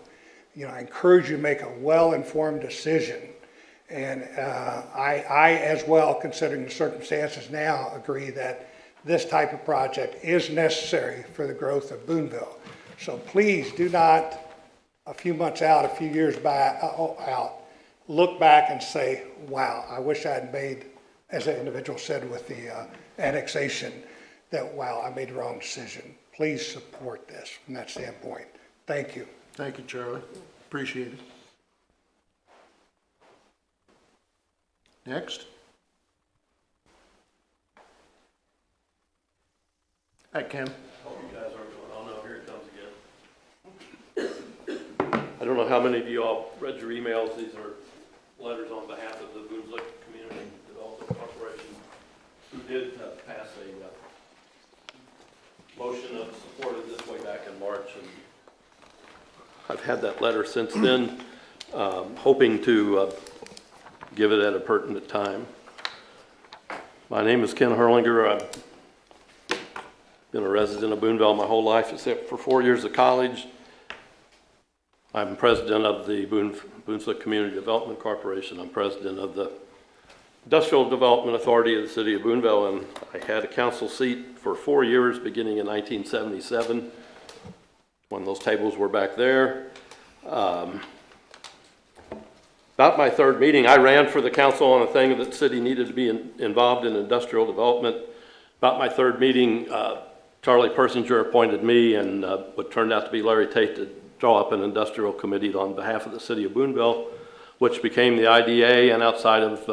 You know, I encourage you to make a well-informed decision. And I as well, considering the circumstances now, agree that this type of project is necessary for the growth of Booneville. So please do not, a few months out, a few years back, look back and say, wow, I wish I had made, as an individual said with the annexation, that, wow, I made the wrong decision. Please support this from that standpoint. Thank you. Thank you, Charlie. Appreciate it. Next. Hi, Ken. Hope you guys aren't going, oh no, here it comes again. I don't know how many of you all read your emails. These are letters on behalf of the Booneville Community Development Corporation. who did pass a motion of support of this way back in March, and I've had that letter since then, hoping to give it at a pertinent time. My name is Ken Hurlinger. I've been a resident of Booneville my whole life, except for 4 years of college. I'm president of the Booneville Community Development Corporation. I'm president of the Industrial Development Authority of the City of Booneville, and I had a council seat for 4 years, beginning in 1977, when those tables were back there. About my third meeting, I ran for the council on a thing that the city needed to be involved in industrial development. About my third meeting, Charlie Persinger appointed me and what turned out to be Larry Tate to draw up an industrial committee on behalf of the City of Booneville, which became the IDA, and outside of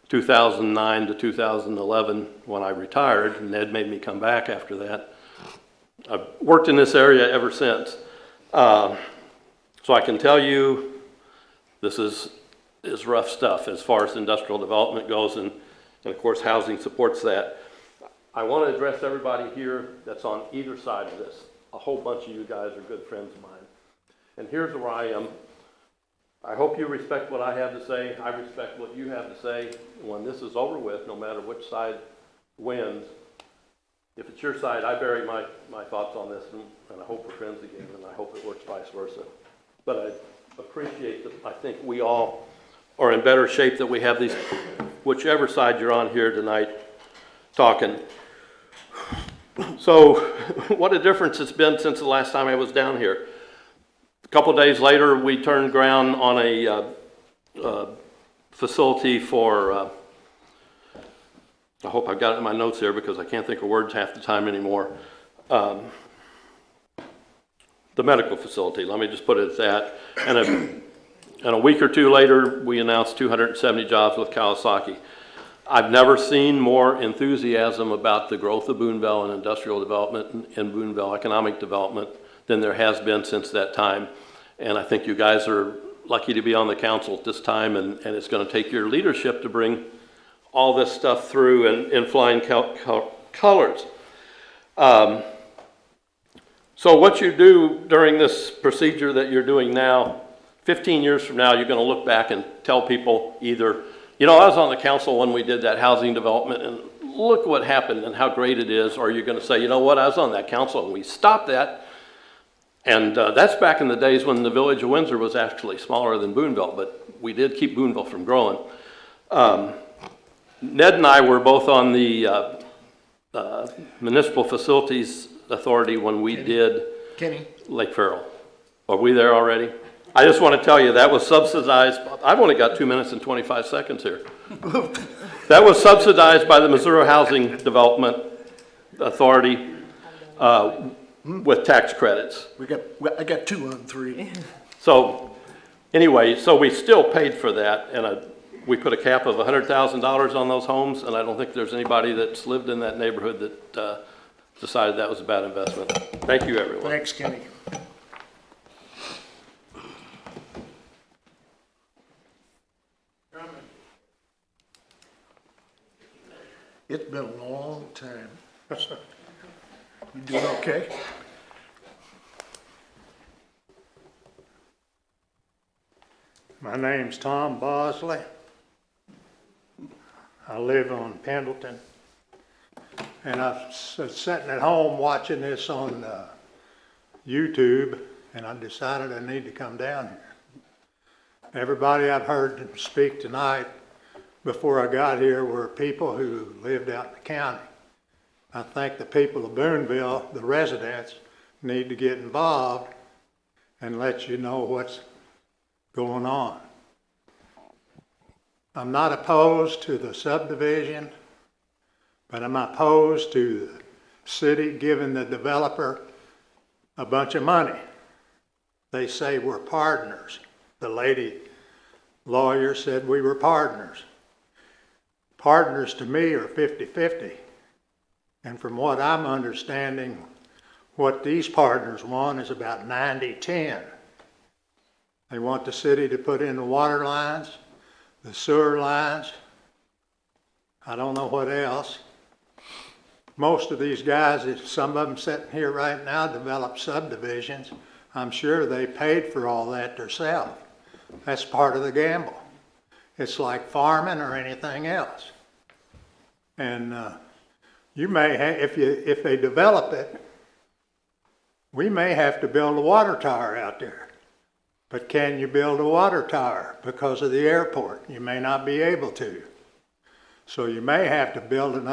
2009 to 2011 when I retired, and Ned made me come back after that. I've worked in this area ever since. So I can tell you this is rough stuff as far as industrial development goes, and of course housing supports that. I want to address everybody here that's on either side of this. A whole bunch of you guys are good friends of mine. And here's where I am. I hope you respect what I have to say. I respect what you have to say. When this is over with, no matter which side wins, if it's your side, I bury my thoughts on this, and I hope we're friends again, and I hope it works vice versa. But I appreciate that I think we all are in better shape that we have these, whichever side you're on here tonight, talking. So what a difference it's been since the last time I was down here. A couple days later, we turned ground on a facility for, I hope I've got it in my notes here because I can't think of words half the time anymore. The medical facility, let me just put it at that. And a week or two later, we announced 270 jobs with Kawasaki. I've never seen more enthusiasm about the growth of Booneville and industrial development and Booneville economic development than there has been since that time. And I think you guys are lucky to be on the council at this time, and it's going to take your leadership to bring all this stuff through in flying colors. So what you do during this procedure that you're doing now, 15 years from now, you're going to look back and tell people either, you know, I was on the council when we did that housing development and look what happened and how great it is, or you're going to say, you know what, I was on that council and we stopped that. And that's back in the days when the village of Windsor was actually smaller than Booneville, but we did keep Booneville from growing. Ned and I were both on the Municipal Facilities Authority when we did Lake Farrell. Are we there already? I just want to tell you that was subsidized. I've only got 2 minutes and 25 seconds here. That was subsidized by the Missouri Housing Development Authority with tax credits. I got 2 on 3. So anyway, so we still paid for that, and we put a cap of $100,000 on those homes, and I don't think there's anybody that's lived in that neighborhood that decided that was a bad investment. Thank you, everyone. Thanks, Kenny. It's been a long time. You doing okay? My name's Tom Bosley. I live on Pendleton. And I was sitting at home watching this on YouTube, and I decided I need to come down here. Everybody I've heard speak tonight before I got here were people who lived out in the county. I think the people of Booneville, the residents, need to get involved and let you know what's going on. I'm not opposed to the subdivision, but I'm opposed to the city giving the developer a bunch of money. They say we're partners. The lady lawyer said we were partners. Partners to me are 50-50. And from what I'm understanding, what these partners want is about 90-10. They want the city to put in the water lines, the sewer lines. I don't know what else. Most of these guys, some of them sitting here right now, develop subdivisions. I'm sure they paid for all that themselves. That's part of the gamble. It's like farming or anything else. And you may if they develop it, we may have to build a water tower out there. But can you build a water tower because of the airport? You may not be able to. So you may have to build an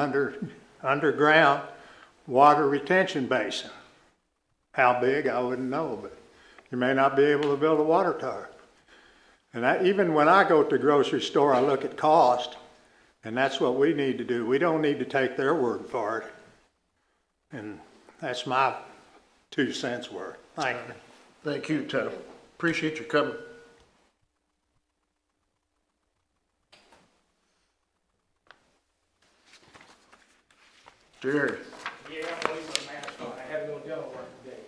underground water retention basin. How big, I wouldn't know, but you may not be able to build a water tower. And even when I go to the grocery store, I look at cost, and that's what we need to do. We don't need to take their word for it. And that's my 2 cents worth. Thank you. Thank you, Tom. Appreciate you coming. Jerry. Yeah, I'm leaving my mask on. I had to go dental work today.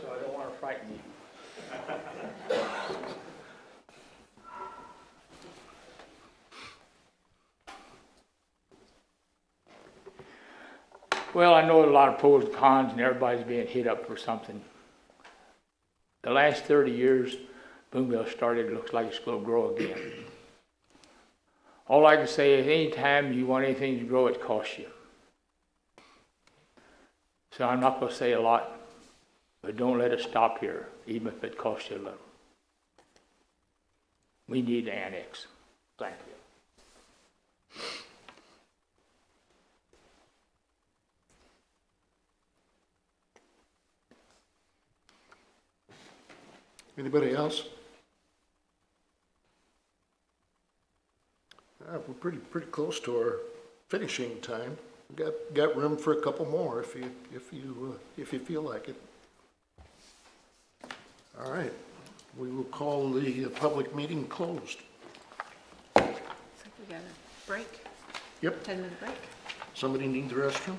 So I don't want to frighten you. Well, I know a lot of pros and cons and everybody's being hit up for something. The last 30 years, Booneville started, it looks like it's going to grow again. All I can say is anytime you want anything to grow, it costs you. So I'm not going to say a lot, but don't let it stop here, even if it costs you a little. We need to annex. Thank you. Anybody else? We're pretty close to our finishing time. Got room for a couple more if you feel like it. All right, we will call the public meeting closed. Looks like we got a break. Yep. 10-minute break. Somebody need the restroom?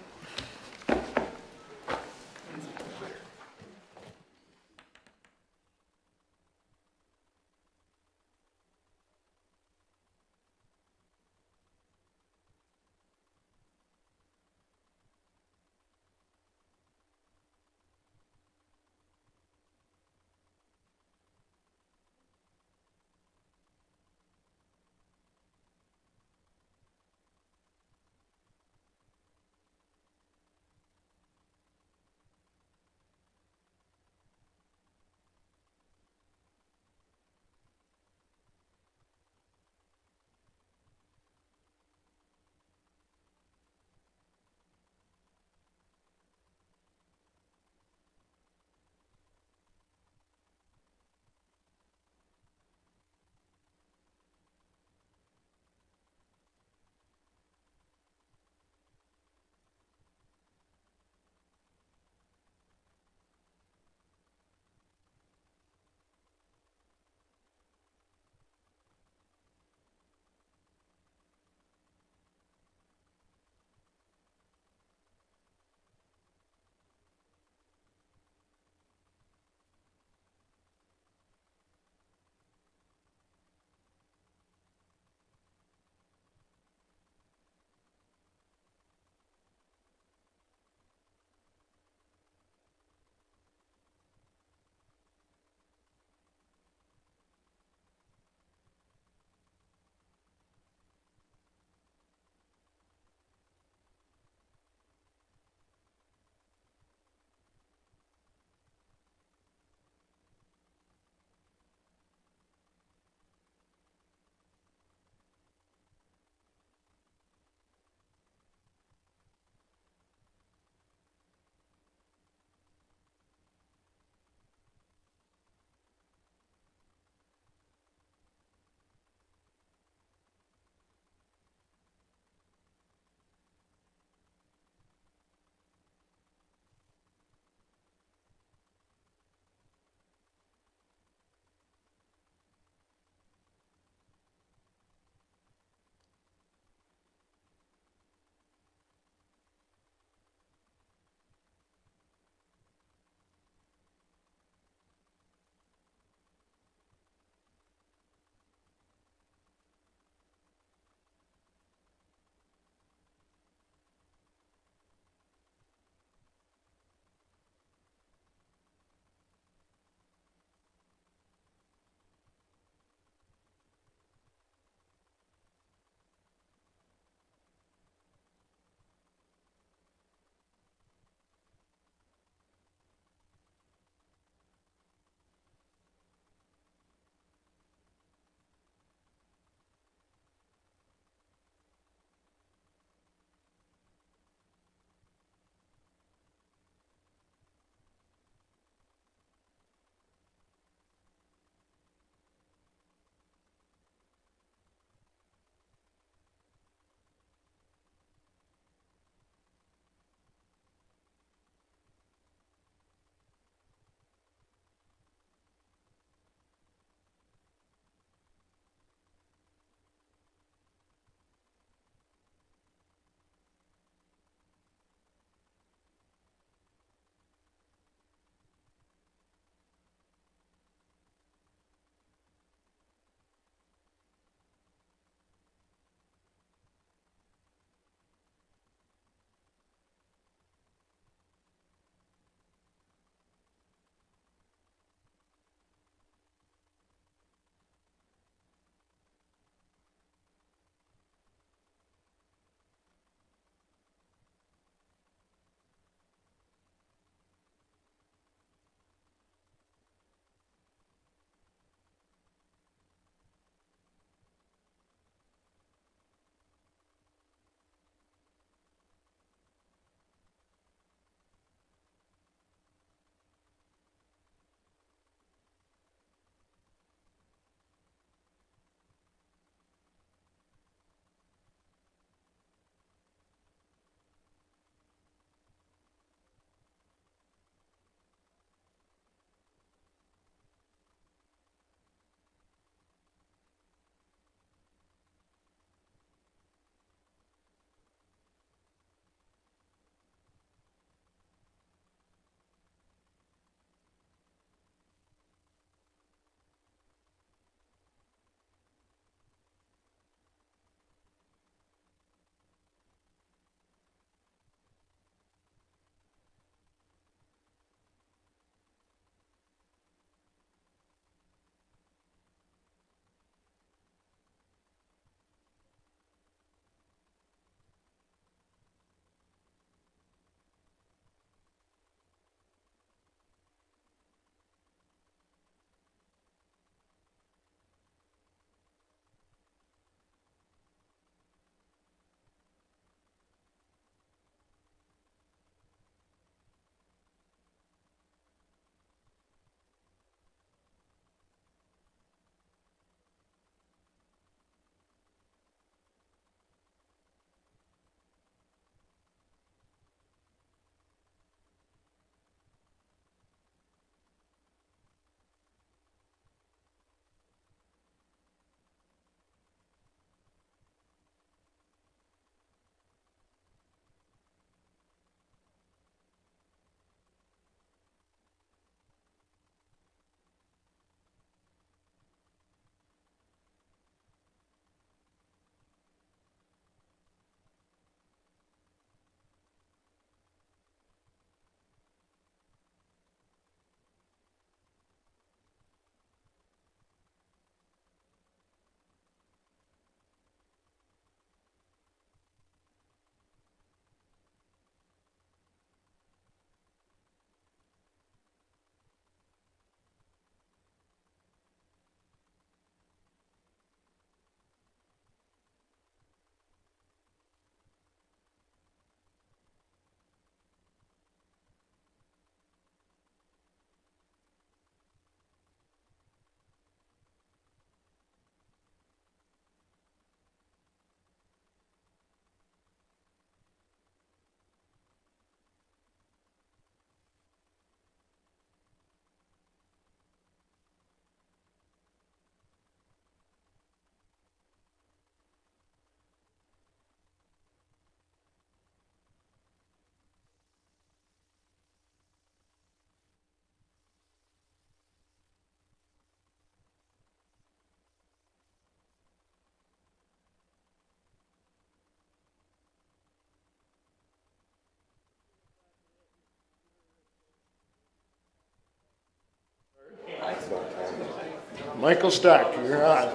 Michael Stock, you're on.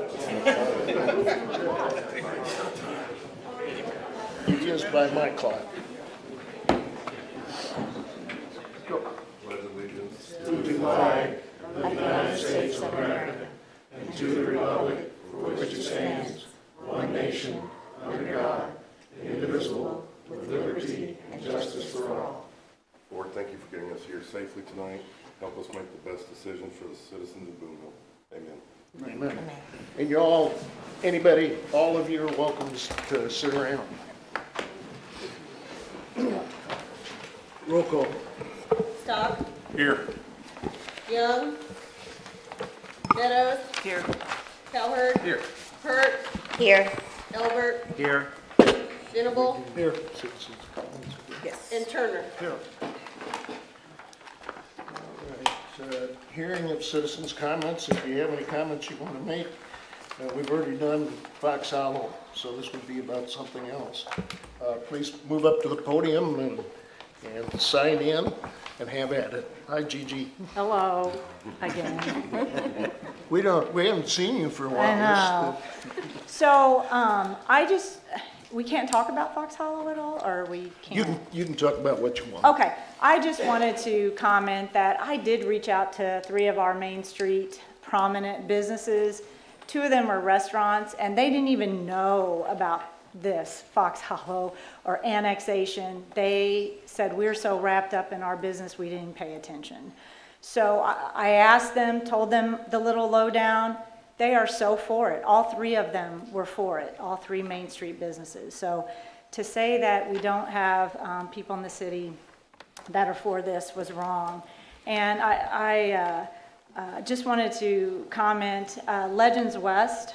He is by my clock. Lord, thank you for getting us here safely tonight. Help us make the best decisions for the citizens of Booneville. Amen. Amen. And you all, anybody, all of you are welcome to sit around. Roll call. Stock, Here. Young, Meadows, Here. Calhert. Here. Hurt, Here. Elbert, Here. Venable, Here. Citizens' comments. and Turner. Here. All right, hearing of citizens' comments, if you have any comments you want to make, we've already done Fox Hollow, so this would be about something else. Please move up to the podium and sign in and have at it. Hi, Gigi. Hello, again. We haven't seen you for a while. I know. So, we can't talk about Fox Hollow at all, or we can? You can talk about what you want. Okay, I just wanted to comment that I did reach out to 3 of our Main Street prominent businesses. 2 of them were restaurants, and they didn't even know about this Fox Hollow or annexation. They said, we're so wrapped up in our business, we didn't pay attention. So I asked them, told them the little lowdown. They are so for it. All 3 of them were for it, all 3 Main Street businesses. So to say that we don't have people in the city that are for this was wrong. And I just wanted to comment, Legends West,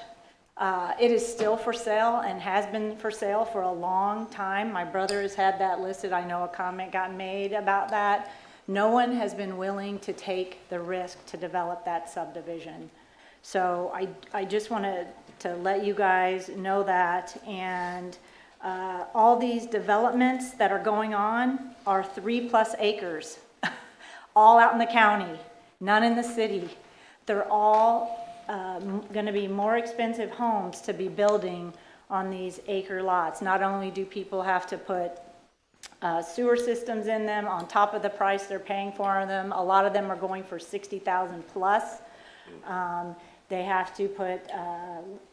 it is still for sale and has been for sale for a long time. My brother has had that listed. I know a comment got made about that. No one has been willing to take the risk to develop that subdivision. So I just wanted to let you guys know that. And all these developments that are going on are 3+ acres, all out in the county, none in the city. They're all going to be more expensive homes to be building on these acre lots. Not only do people have to put sewer systems in them on top of the price they're paying for them, a lot of them are going for $60,000 plus. They have to put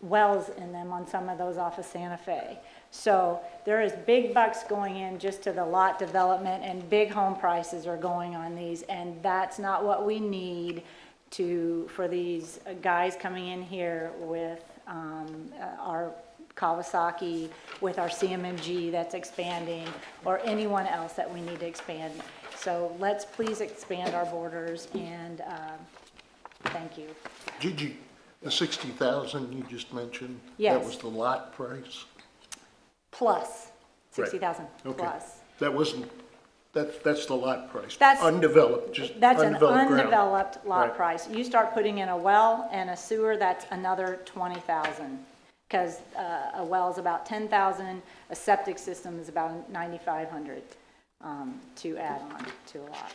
wells in them on some of those off of Santa Fe. So there is big bucks going in just to the lot development, and big home prices are going on these, and that's not what we need for these guys coming in here with our Kawasaki, with our CMMG that's expanding, or anyone else that we need to expand. So let's please expand our borders, and thank you. Gigi, the 60,000 you just mentioned, Yes. that was the lot price? Plus, 60,000 Okay. plus. That wasn't, that's the lot price. That's- Undeveloped, just That's an undeveloped ground. undeveloped lot Right. price. You start putting in a well and a sewer, that's another 20,000. Because a well is about 10,000, a septic system is about 9,500 to add on to a lot.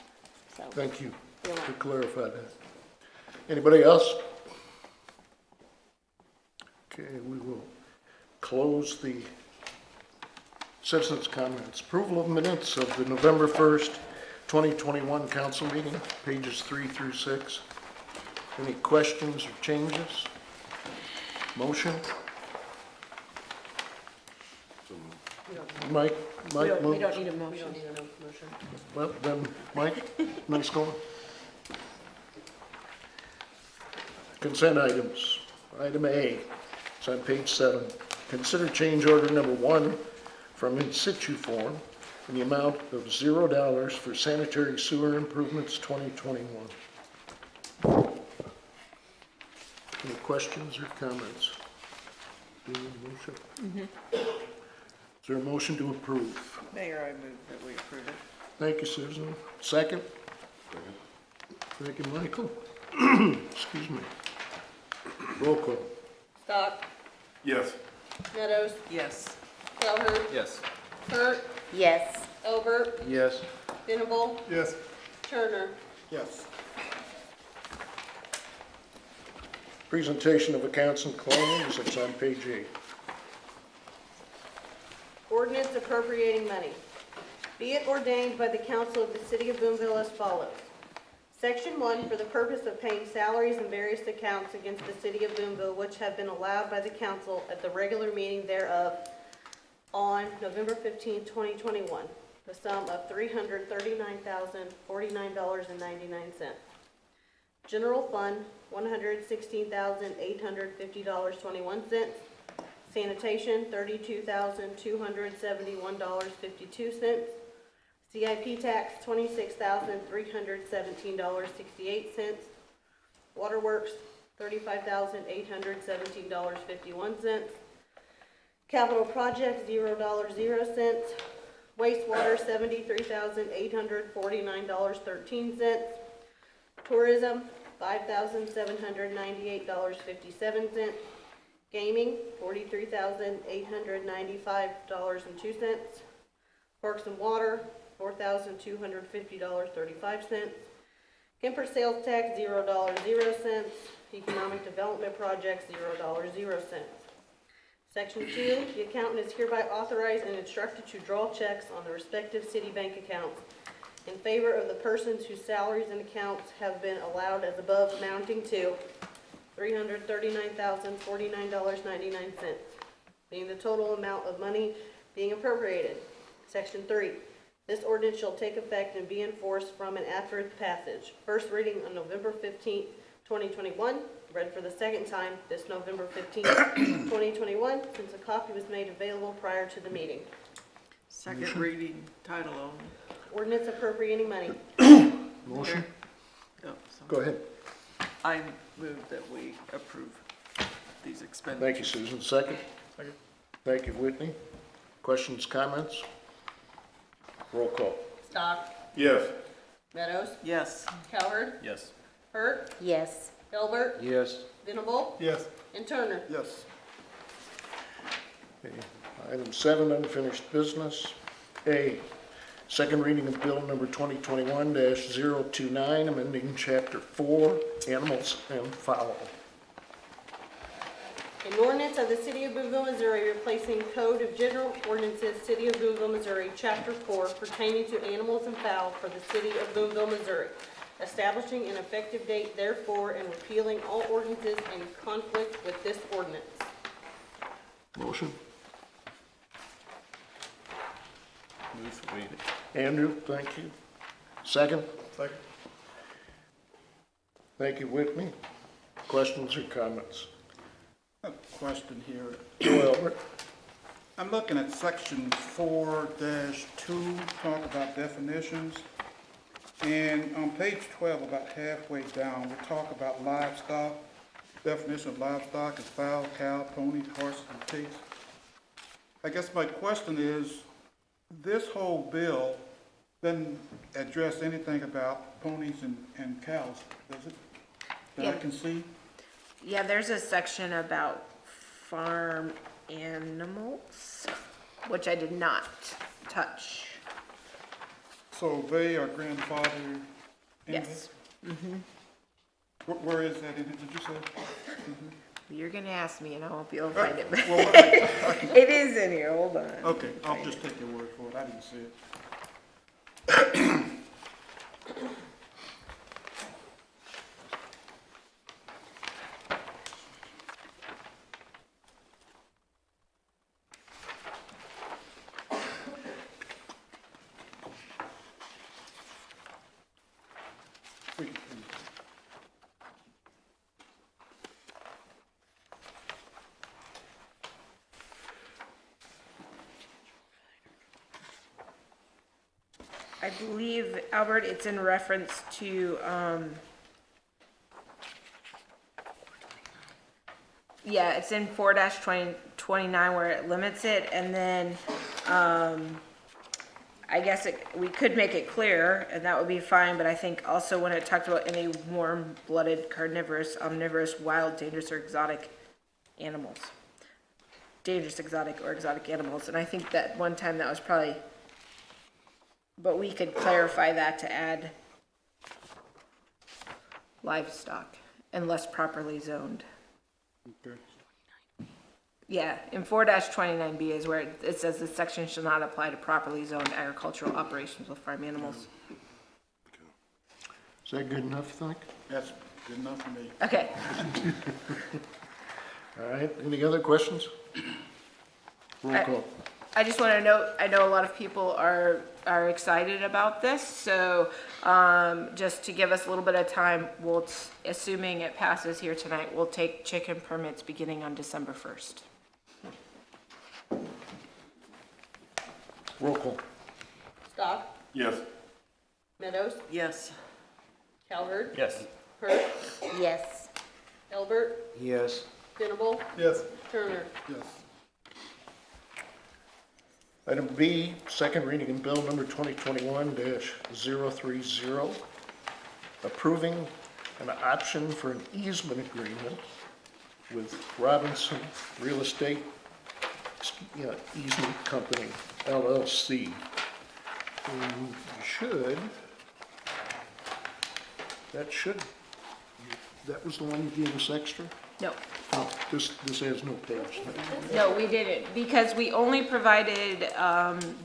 So Thank you You're to welcome. clarify that. Anybody else? Okay, we will close the citizens' comments. Approval of minutes of the November 1st, 2021 council meeting, pages 3 through 6. Any questions or changes? Motion? Mike moves. We don't need a motion. Well, then, Mike, nice going. Consent items. Item A, it's on page 7. Consider change order number 1 from in situ form in the amount of $0 for sanitary sewer improvements 2021. Any questions or comments? Do you need a motion? Is there a motion to approve? Mayor, I move that we approve it. Thank you, Susan. Second? Thank you, Michael. Excuse me. Roll call. Stock, Yes. Meadows, Yes. Calhert, Yes. Hurt, Yes. Elbert, Yes. Venable, Yes. Turner. Yes. Presentation of accounts and claims, it's on page 8. Ordinance appropriating money. Be it ordained by the council of the city of Boonville as follows. Section 1, for the purpose of paying salaries and various accounts against the city of Boonville which have been allowed by the council at the regular meeting thereof on November 15, 2021, the sum of $339,049.99. General fund, $116,850.21. Sanitation, $32,271.52. CIP tax, $26,317.68. Waterworks, $35,817.51. Capital projects, $0.00. Wastewater, $73,849.13. Tourism, $5,798.57. Gaming, $43,895.02. Parks and Water, $4,250.35. Kemper sales tax, $0.00. Economic Development Projects, $0.00. Section 2, the accountant is hereby authorized and instructed to draw checks on the respective city bank accounts in favor of the persons whose salaries and accounts have been allowed as above, amounting to $339,049.99, being the total amount of money being appropriated. Section 3, this ordinance shall take effect and be enforced from and after its passage. First reading on November 15, 2021, read for the second time this November 15, 2021, since a copy was made available prior to the meeting. Second reading, title only. Ordinance appropriating money. Motion? Oh, Go ahead. I move that we approve these expenditures. Thank you, Susan. Second? Second. Thank you, Whitney. Questions, comments? Roll call. Stock. Yes. Meadows. Yes. Cowherd. Yes. Hurt. Yes. Elbert. Yes. Venable. Yes. And Turner. Yes. Okay. Item 7, unfinished business. A, second reading of bill number 2021-029, amending chapter 4, animals and fowl. An ordinance of the City of Boonville, Missouri, replacing Code of General Ordinances, City of Boonville, Missouri, Chapter 4, pertaining to animals and fowl for the City of Boonville, Missouri, establishing an effective date therefore and repealing all ordinances in conflict with this ordinance. Motion? Move for me. Andrew, thank you. Second? Second. Thank you, Whitney. Questions or comments? A question here. Joe Albert? I'm looking at section 4-2, talk about definitions. And on page 12, about halfway down, we talk about livestock. Definition of livestock is fowl, cow, ponies, horses, and pigs. I guess my question is, this whole bill doesn't address anything about ponies and cows, does it? That I can see? Yeah, there's a section about farm animals, which I did not touch. So they are grandfathered in? Yes. Mm-hmm. Where is that in it, did you say? You're gonna ask me and I won't be able to find it. Well, It is in here, hold on. okay, I'll just take your word for it, I didn't see it. I believe, Albert, it's in reference to, yeah, it's in 4-29 where it limits it, and then, I guess we could make it clearer, and that would be fine, but I think also when it talked about any warm-blooded, carnivorous, omnivorous, wild, dangerous, or exotic animals. Dangerous, exotic, or exotic animals, and I think that one time that was probably, but we could clarify that to add livestock unless properly zoned. Okay. Yeah, in 4-29B is where it says this section shall not apply to properly zoned agricultural operations with farm animals. Is that good enough, think? That's good enough for me. Okay. All right, any other questions? Roll call. I just want to note, I know a lot of people are excited about this, so just to give us a little bit of time, assuming it passes here tonight, we'll take chicken permits beginning on December 1st. Roll call. Stock, Yes. Meadows, Yes. Calvert, Yes. Hurt, Yes. Elbert, Yes. Venable, Yes. Turner. Yes. Item B, second reading in bill number 2021-030, approving an option for an easement agreement with Robinson Real Estate Easement Company, LLC. And that was the one you gave us extra? No. Oh, this has no page. No, we didn't, because we only provided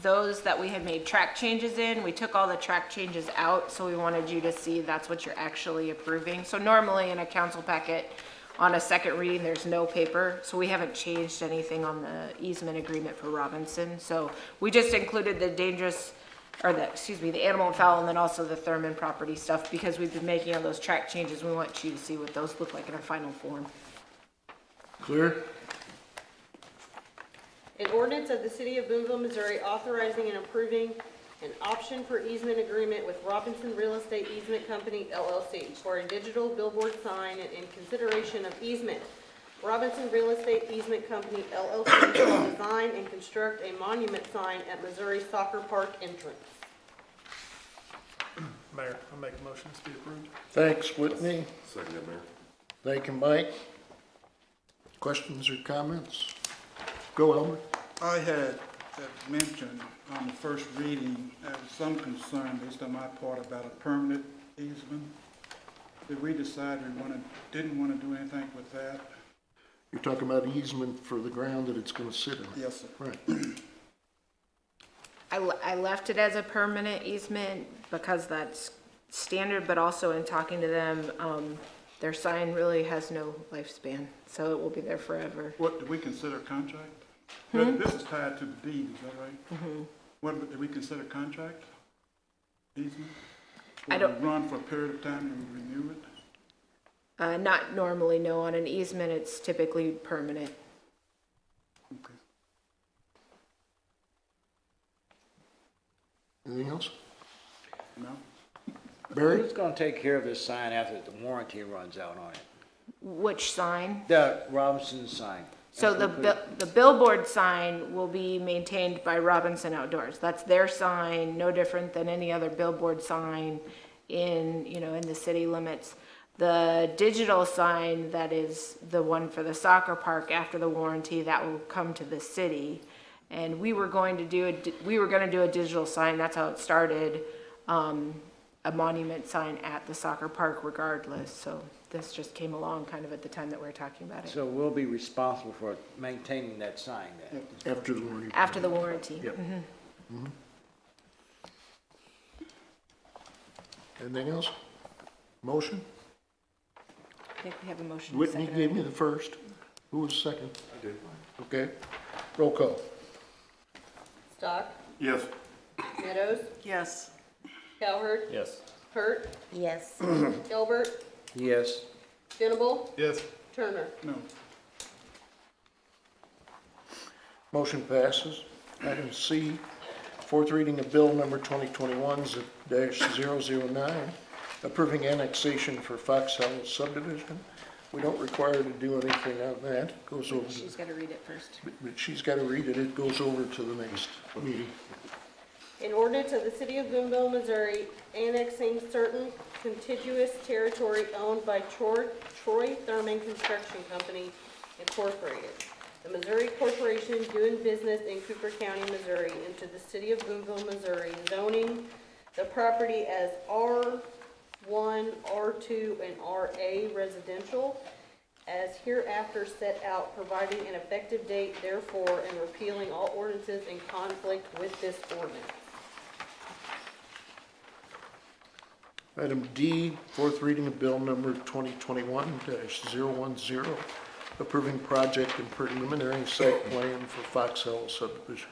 those that we had made track changes in. We took all the track changes out, so we wanted you to see that's what you're actually approving. So normally in a council packet, on a second reading, there's no paper, so we haven't changed anything on the easement agreement for Robinson. So we just included the the animal and fowl, and then also the Thurman property stuff, because we've been making all those track changes. We want you to see what those look like in a final form. Clear? An ordinance of the City of Boonville, Missouri authorizing and approving an option for easement agreement with Robinson Real Estate Easement Company, LLC, for a digital billboard sign and in consideration of easement. Robinson Real Estate Easement Company, LLC, shall design and construct a monument sign at Missouri Soccer Park entrance. Mayor, I'll make a motion to be approved. Thanks, Whitney. Second that, Mayor. Thank you, Mike. Questions or comments? Go, Elmer. I had mentioned on the first reading, there was some concern, based on my part, about a permanent easement. Did we decide didn't want to do anything with that? You're talking about easement for the ground that it's going to sit in? Yes, sir. Right. I left it as a permanent easement because that's standard, but also in talking to them, their sign really has no lifespan, so it will be there forever. What, do we consider contract? This is tied to the deed, is that right? Mm-hmm. What, do we consider contract easement? I don't- Will it run for a period of time and we renew it? Not normally, no. On an easement, it's typically permanent. Okay. Anything else? No? Barry? Who's gonna take care of this sign after the warranty runs out on it? Which sign? The Robinson sign. So the billboard sign will be maintained by Robinson Outdoors. That's their sign, no different than any other billboard sign in the city limits. The digital sign, that is the one for the soccer park after the warranty, that will come to the city. And we were going to do a digital sign, that's how it started, a monument sign at the soccer park regardless. So this just came along kind of at the time that we were talking about it. So we'll be responsible for maintaining that sign then? After the warranty. After the warranty. Yep. Mhm. Mhm. Anything else? Motion? I think we have a motion. Whitney second. gave me the first. Who was second? I did. Okay. Roll call. Stock, Yes. Meadows, Yes. Calvert, Yes. Hurt, Yes. Elbert, Yes. Venable, Yes. Turner. No. Motion passes. Item C, fourth reading of bill number 2021-009, approving annexation for Fox Hollow subdivision. We don't require her to do anything on that. It goes over. She's got to read it first. But she's got to read it. It goes over to the next meeting. An ordinance of the City of Boonville, Missouri, annexing certain contiguous territory owned by Troy Thurman Construction Company, Incorporated, the Missouri Corporation doing business in Cooper County, Missouri, into the City of Boonville, Missouri, zoning the property as R1, R2, and RA residential, as hereafter set out, providing an effective date therefore, and repealing all ordinances in conflict with this ordinance. Item D, fourth reading of bill number 2021-010, approving project and preliminary site plan for Fox Hollow subdivision.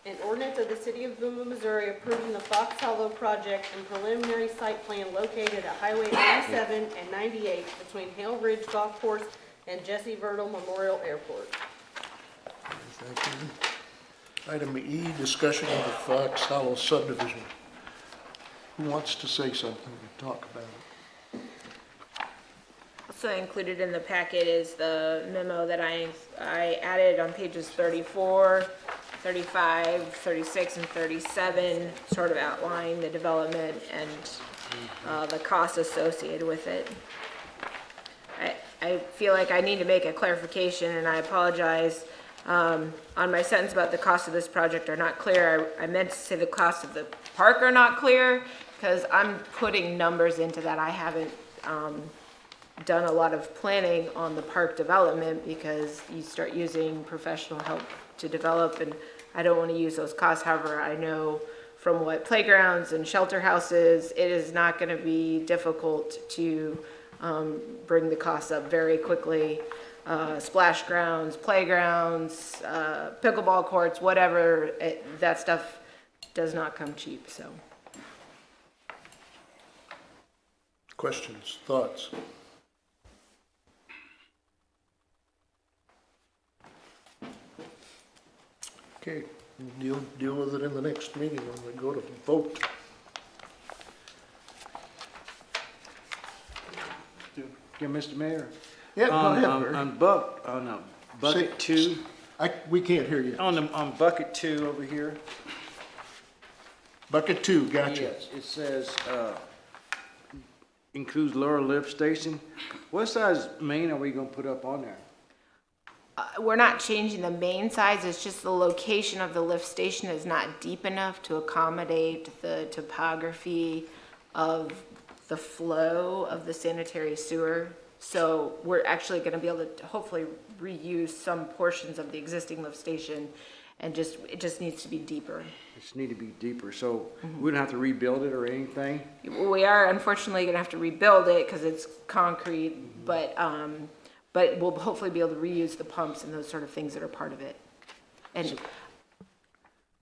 An ordinance of the City of Booneville, Missouri approving the Fox Hollow project and preliminary site plan located at Highway 87 and 98 between Hale Ridge Golf Course and Jesse Verdel Memorial Airport. Thank you. Item E, discussion of the Fox Hollow subdivision. Who wants to say something and talk about it? Also included in the packet is the memo that I added on pages 34, 35, 36, and 37, sort of outline the development and the costs associated with it. I feel like I need to make a clarification, and I apologize. On my sentence about the cost of this project are not clear, I meant to say the cost of the park are not clear, because I'm putting numbers into that. I haven't done a lot of planning on the park development because you start using professional help to develop, and I don't want to use those costs. However, I know from what playgrounds and shelter houses, it is not going to be difficult to bring the costs up very quickly. Splash grounds, playgrounds, pickleball courts, whatever, that stuff does not come cheap, so. Questions, thoughts? Okay, we'll deal with it in the next meeting when we go to vote. Yeah, Mr. Mayor? Yeah, go ahead, Barry. On bucket two. We can't hear you. On bucket two over here. Bucket 2, gotcha. Yes, it says, includes lower lift station. What size main are we gonna put up on there? We're not changing the main size, it's just the location of the lift station is not deep enough to accommodate the topography of the flow of the sanitary sewer. So we're actually gonna be able to hopefully reuse some portions of the existing lift station, and it just needs to be deeper. It just need to be deeper, so we don't have to rebuild it or anything? We are unfortunately gonna have to rebuild it because it's concrete, but we'll hopefully be able to reuse the pumps and those sort of things that are part of it. And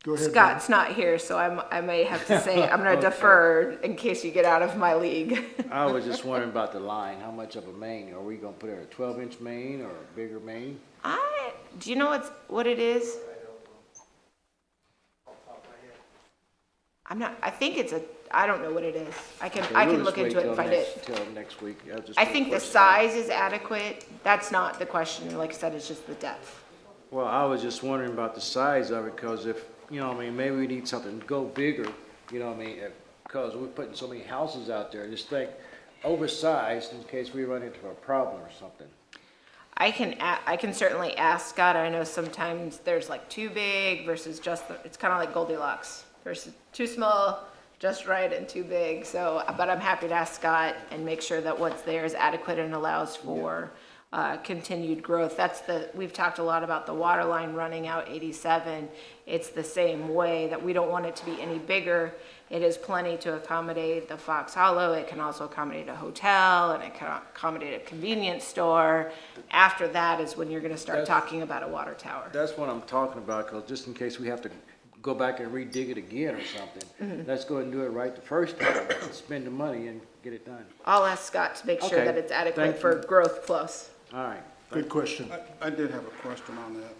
Go ahead, Scott's not here, so I may have to say, I'm gonna defer in case you get out of my league. I was just wondering about the line, how much of a main? Are we gonna put a 12-inch main or a bigger main? Do you know what it is? I think I don't know what it is. I can look into it and find it. Till next week. I think the size is adequate. That's not the question. Like I said, it's just the depth. Well, I was just wondering about the size of it, because if, maybe we need something to go bigger, because we're putting so many houses out there. Just think oversized in case we run into a problem or something. I can certainly ask Scott. I know sometimes there's like too big versus it's kind of like Goldilocks versus too small, just right, and too big. So, but I'm happy to ask Scott and make sure that what's there is adequate and allows for continued growth. We've talked a lot about the water line running out 87. It's the same way that we don't want it to be any bigger. It is plenty to accommodate the Fox Hollow. It can also accommodate a hotel, and it can accommodate a convenience store. After that is when you're going to start talking about a water tower. That's what I'm talking about, because just in case we have to go back and redig it again or something, let's go ahead and do it right the first time, spend the money and get it done. I'll ask Scott to make sure that it's adequate for growth plus. All right. Good question. I did have a question on that.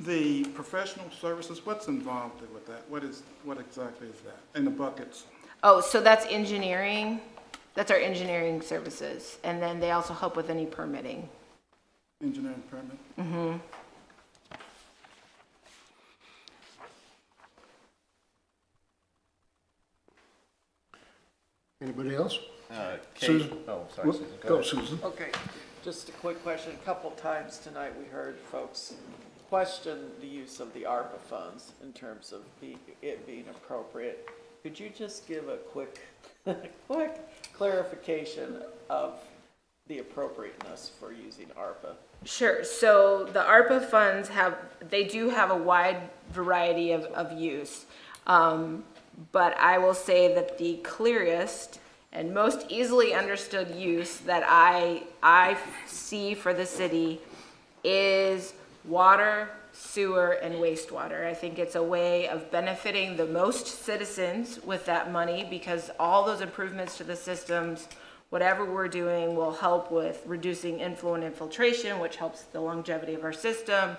The professional services, what's involved with that? What exactly is that? And the buckets? Oh, so that's engineering. That's our engineering services. And then they also help with any permitting. Engineering permit? Mm-hmm. Anybody else? Susan? Oh, sorry, Susan. Go, Susan. Okay, just a quick question. A couple times tonight we heard folks question the use of the ARPA funds in terms of it being appropriate. Could you just give a quick clarification of the appropriateness for using ARPA? Sure. So the ARPA funds they do have a wide variety of use. But I will say that the clearest and most easily understood use that I see for the city is water, sewer, and wastewater. I think it's a way of benefiting the most citizens with that money, because all those improvements to the systems, whatever we're doing, will help with reducing inflow and infiltration, which helps the longevity of our system.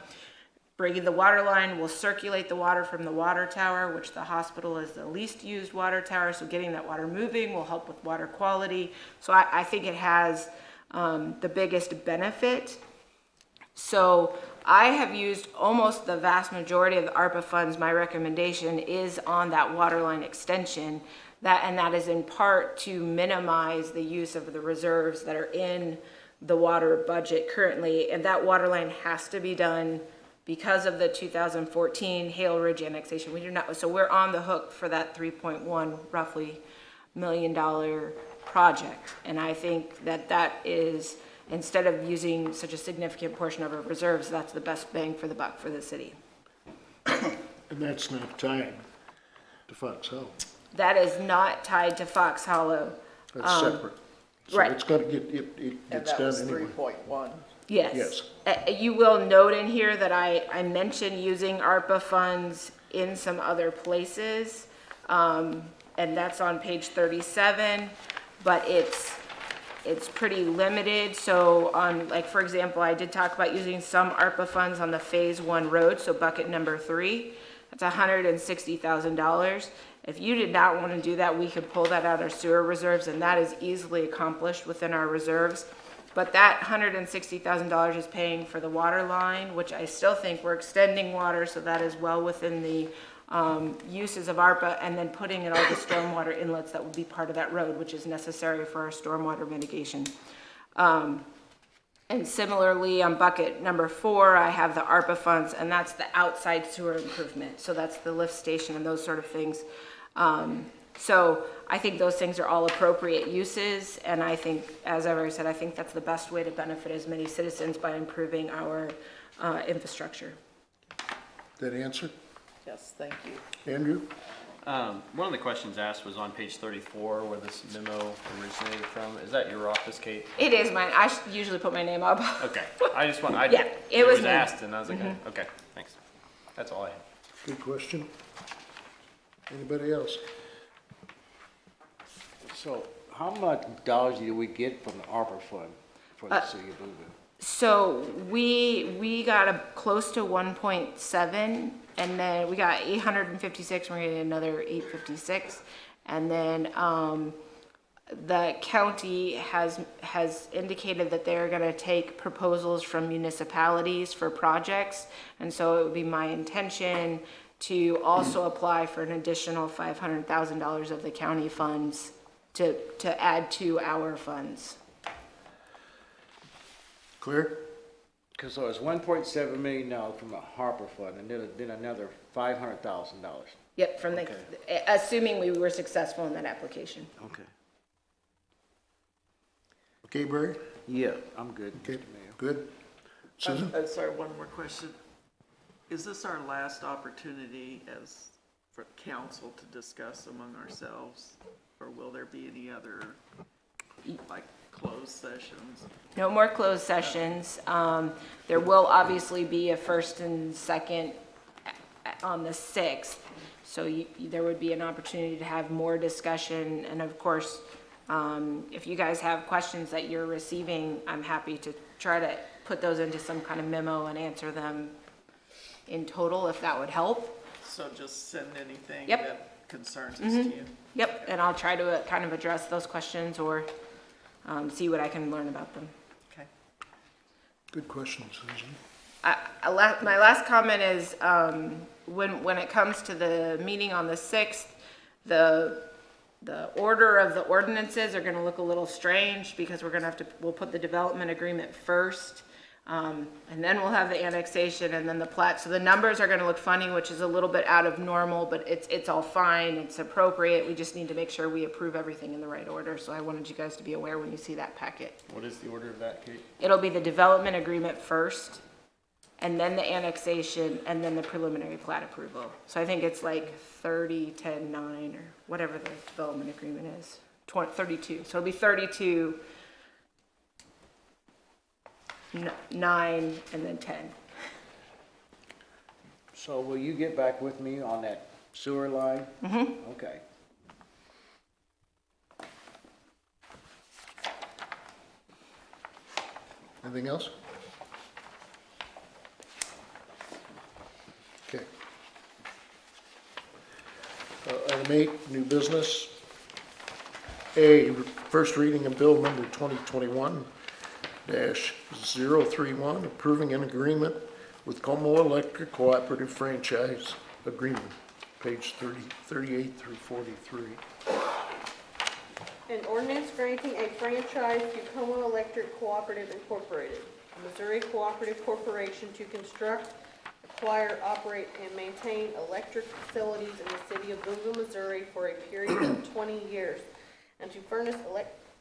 Bringing the water line will circulate the water from the water tower, which the hospital is the least used water tower, so getting that water moving will help with water quality. So I think it has the biggest benefit. So I have used almost the vast majority of the ARPA funds. My recommendation is on that water line extension, and that is in part to minimize the use of the reserves that are in the water budget currently, and that water line has to be done because of the 2014 Hale Ridge annexation. We do not, so we're on the hook for that $3.1 roughly $1 million project. And I think that is, instead of using such a significant portion of our reserves, that's the best bang for the buck for the city. And that's not tied to Fox Hollow. That is not tied to Fox Hollow. That's separate. So right. it's gonna get, it And gets that done was anyway. 3.1. Yes. You will note in here that I mentioned using ARPA funds in some other places, and that's on page 37, but it's pretty limited. So on, like, for example, I did talk about using some ARPA funds on the phase 1 road, so bucket number 3, that's $160,000. If you did not want to do that, we could pull that out of our sewer reserves, and that is easily accomplished within our reserves. But that $160,000 is paying for the water line, which I still think we're extending water, so that is well within the uses of ARPA, and then putting in all the stormwater inlets that would be part of that road, which is necessary for our stormwater mitigation. And similarly, on bucket number 4, I have the ARPA funds, and that's the outside sewer improvement. So that's the lift station and those sort of things. So I think those things are all appropriate uses, and I think, as I've already said, I think that's the best way to benefit as many citizens by improving our infrastructure. That answer? Yes, thank you. Andrew? One of the questions asked was on page 34, where this memo originated from. Is that your office, Kate? It is mine. I usually put my name up. Okay. I just want, Yeah, it was me. asked, and I was like, okay, thanks. That's all I had. Good question. Anybody else? So how much dollars do we get from the ARPA fund for the city of Booneville? So we got close to 1.7, and then we got 856, we're getting another 856. And then the county has indicated that they're gonna take proposals from municipalities for projects. And so it would be my intention to also apply for an additional $500,000 of the county funds to add to our funds. Clear? Because so it's $1.7 million from the Harper fund, and then another $500,000. Yep, from the, assuming we were successful in that application. Okay. Okay, Barry? Yeah, I'm good. Okay, good. Susan? I'm sorry, one more question. Is this our last opportunity for council to discuss among ourselves? Or will there be any other, like, closed sessions? No more closed sessions. There will obviously be a first and second on the 6th. So there would be an opportunity to have more discussion. And of course, if you guys have questions that you're receiving, I'm happy to try to put those into some kind of memo and answer them in total, if that would help. So just send anything Yep. that concerns us to you. Yep, and I'll try to kind of address those questions or see what I can learn about them. Okay. Good question, Susan. My last comment is when it comes to the meeting on the 6th, the order of the ordinances are going to look a little strange because we'll put the development agreement first. And then we'll have the annexation and then the plat. So the numbers are gonna look funny, which is a little bit out of normal, but it's all fine, it's appropriate. We just need to make sure we approve everything in the right order. So I wanted you guys to be aware when you see that packet. What is the order of that, Kate? It'll be the development agreement first, and then the annexation, and then the preliminary plat approval. So I think it's like 30-10-9 or whatever the development agreement is, 32. So it'll be 32, 9, and then 10. So will you get back with me on that sewer line? Mm-hmm. Okay. Anything else? Okay. Item 8, new business. A, first reading of bill number 2021-031, approving an agreement with Como Electric Cooperative Franchise Agreement, page 38 through 43. An ordinance granting a franchise to Como Electric Cooperative Incorporated, a Missouri Cooperative Corporation to construct, acquire, operate, and maintain electric facilities in the city of Booneville, Missouri for a period of 20 years, and to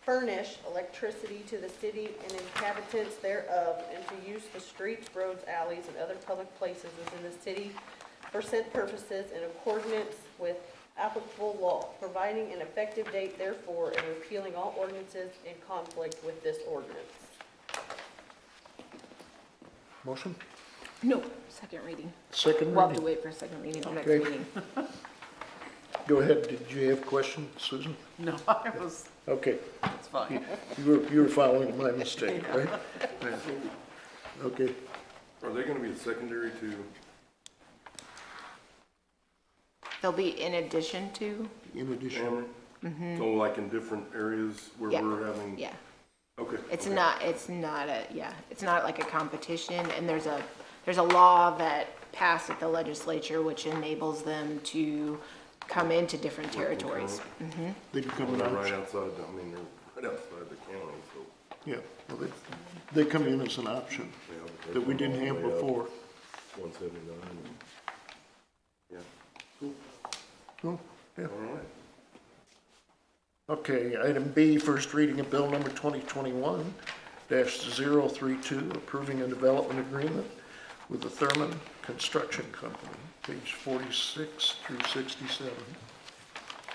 furnish electricity to the city and inhabitants thereof, and to use the streets, roads, alleys, and other public places within the city for said purposes in accordance with applicable law, providing an effective date therefore, and repealing all ordinances in conflict with this ordinance. Motion? No, second reading. Second We'll have to reading. wait for a second reading for next Okay. meeting. Go ahead, did you have a question, Susan? No, I was, Okay, it's fine. you were following my mistake, right? Okay, Are they gonna be a secondary to, They'll be in addition to, in addition. Amber? So like in different areas where Yeah. we're having? yeah. Okay. It's okay. not it's not like a competition, and there's a law that passed at the legislature which enables them to come into different territories. Mm-hmm. They become Well, an they're right option. outside, I mean, they're right outside the county, so. Yeah, well, they come in as an option yeah, that we didn't have way up before. 179. Yeah, Oh, yeah. all right. Okay, item B, first reading of bill number 2021-032, approving a development agreement with the Thurman Construction Company, page 46 through 67.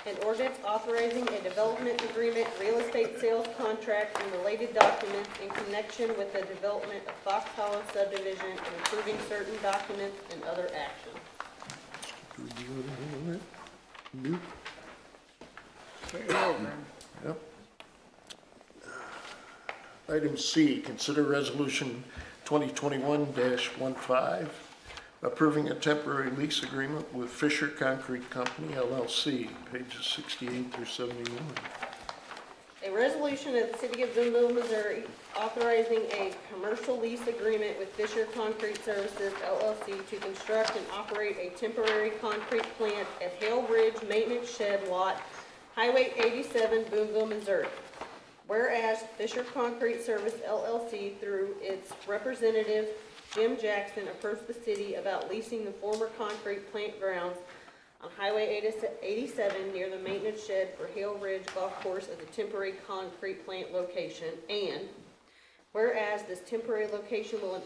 An ordinance authorizing a development agreement, real estate sales contract, and related documents in connection with the development of Fox Hollow subdivision and approving certain documents and other actions. Do we do anything on that? Nope. Yep. Item C, consider resolution 2021-15, approving a temporary lease agreement with Fisher Concrete Company LLC, pages 68 through 71. A resolution of the City of Boonville, Missouri, authorizing a commercial lease agreement with Fisher Concrete Services LLC to construct and operate a temporary concrete plant at Hale Ridge Maintenance Shed Lot, Highway 87, Boonville, Missouri. Whereas Fisher Concrete Service LLC, through its representative Jim Jackson, approached the city about leasing the former concrete plant grounds on Highway 87 near the maintenance shed for Hale Ridge Golf Course as a temporary concrete plant location, and whereas this temporary location will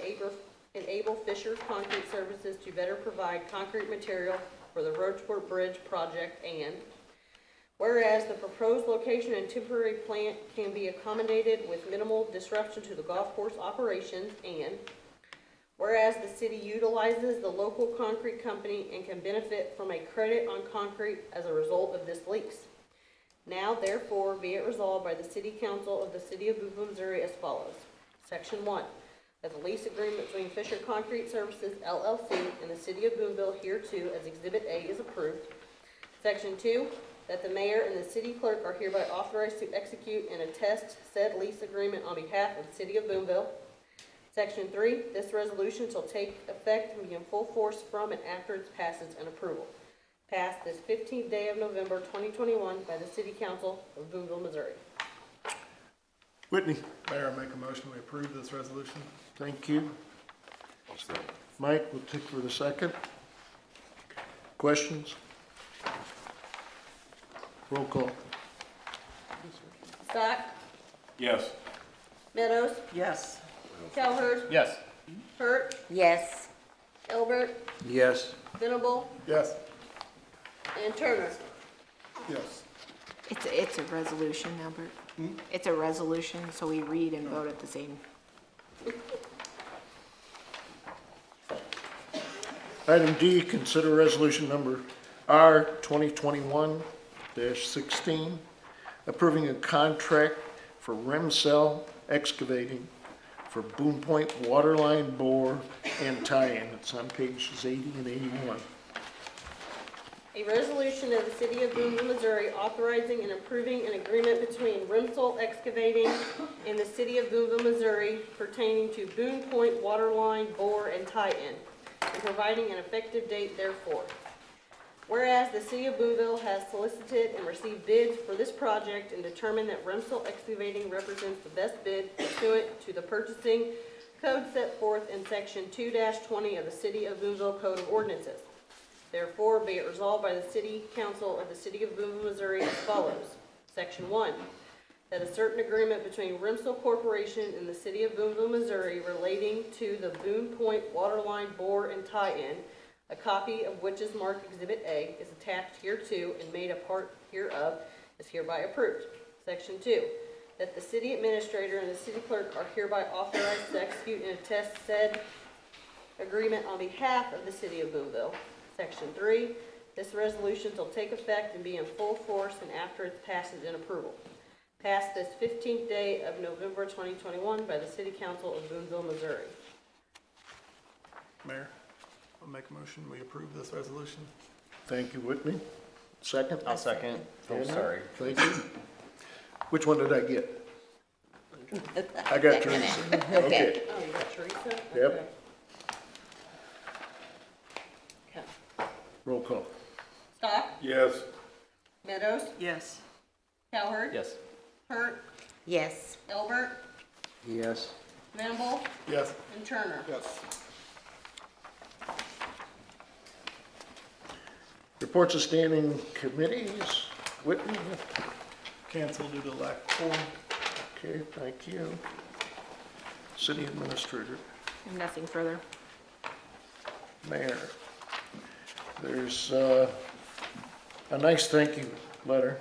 enable Fisher Concrete Services to better provide concrete material for the Roadsport Bridge project, and whereas the proposed location and temporary plant can be accommodated with minimal disruption to the golf course operations, and whereas the city utilizes the local concrete company and can benefit from a credit on concrete as a result of this lease. Now therefore be it resolved by the City Council of the City of Boonville, Missouri as follows. Section 1, that the lease agreement between Fisher Concrete Services LLC and the City of Boonville hereto as Exhibit A is approved. Section 2, that the mayor and the city clerk are hereby authorized to execute and attest said lease agreement on behalf of the City of Boonville. Section 3, this resolution shall take effect and be in full force from and after its passage and approval. Passed this 15th day of November 2021 by the City Council of Boonville, Missouri. Whitney? Mayor, I make a motion we approve this resolution. Thank you. Mike will take for the second. Questions? Roll call. Stock, Yes. Meadows, Yes. Cowherd, Yes. Hurt, Yes. Elbert, Yes. Venable, Yes. and Turner. Yes. It's a resolution, Albert. It's a resolution, so we read and vote at the same. Item D, consider resolution number R 2021-16, approving a contract for Remcell excavating for Boone Point waterline bore and tie-in. It's on pages 80 and 81. A resolution of the City of Boonville, Missouri authorizing and approving an agreement between Remsel Excavating and the City of Boonville, Missouri pertaining to Boone Point waterline bore and tie-in, and providing an effective date therefore. Whereas the City of Boonville has solicited and received bids for this project and determined that Remsel Excavating represents the best bid pursuant to the purchasing code set forth in section 2-20 of the City of Boonville Code of Ordinances. Therefore, be it resolved by the City Council of the City of Boonville, Missouri as follows. Section 1, that a certain agreement between Remsel Corporation and the City of Boonville, Missouri relating to the Boone Point waterline bore and tie-in, a copy of which is marked Exhibit A, is attached hereto and made a part hereof, is hereby approved. Section 2, that the city administrator and the city clerk are hereby authorized to execute and attest said agreement on behalf of the City of Boonville. Section 3, this resolution shall take effect and be in full force and after its passage and approval. Passed this 15th day of November 2021 by the City Council of Booneville, Missouri. Mayor, I'll make a motion we approve this resolution. Thank you, Whitney. Second? I'll second. Oh, Daniel? sorry. Thank you. Which one did I get? I got Teresa. Okay. Oh, you got Teresa? Yep. Okay. Okay. Roll call. Stock, Yes. Meadows, Yes. Cowherd, Yes. Hurt, Yes. Elbert, Yes. Venable, Yes. and Turner. Yes. Reports of standing committees. Whitney? Cancel due to lack of quorum. Okay, thank you. City Administrator. Nothing further. Mayor. There's a nice thank you letter,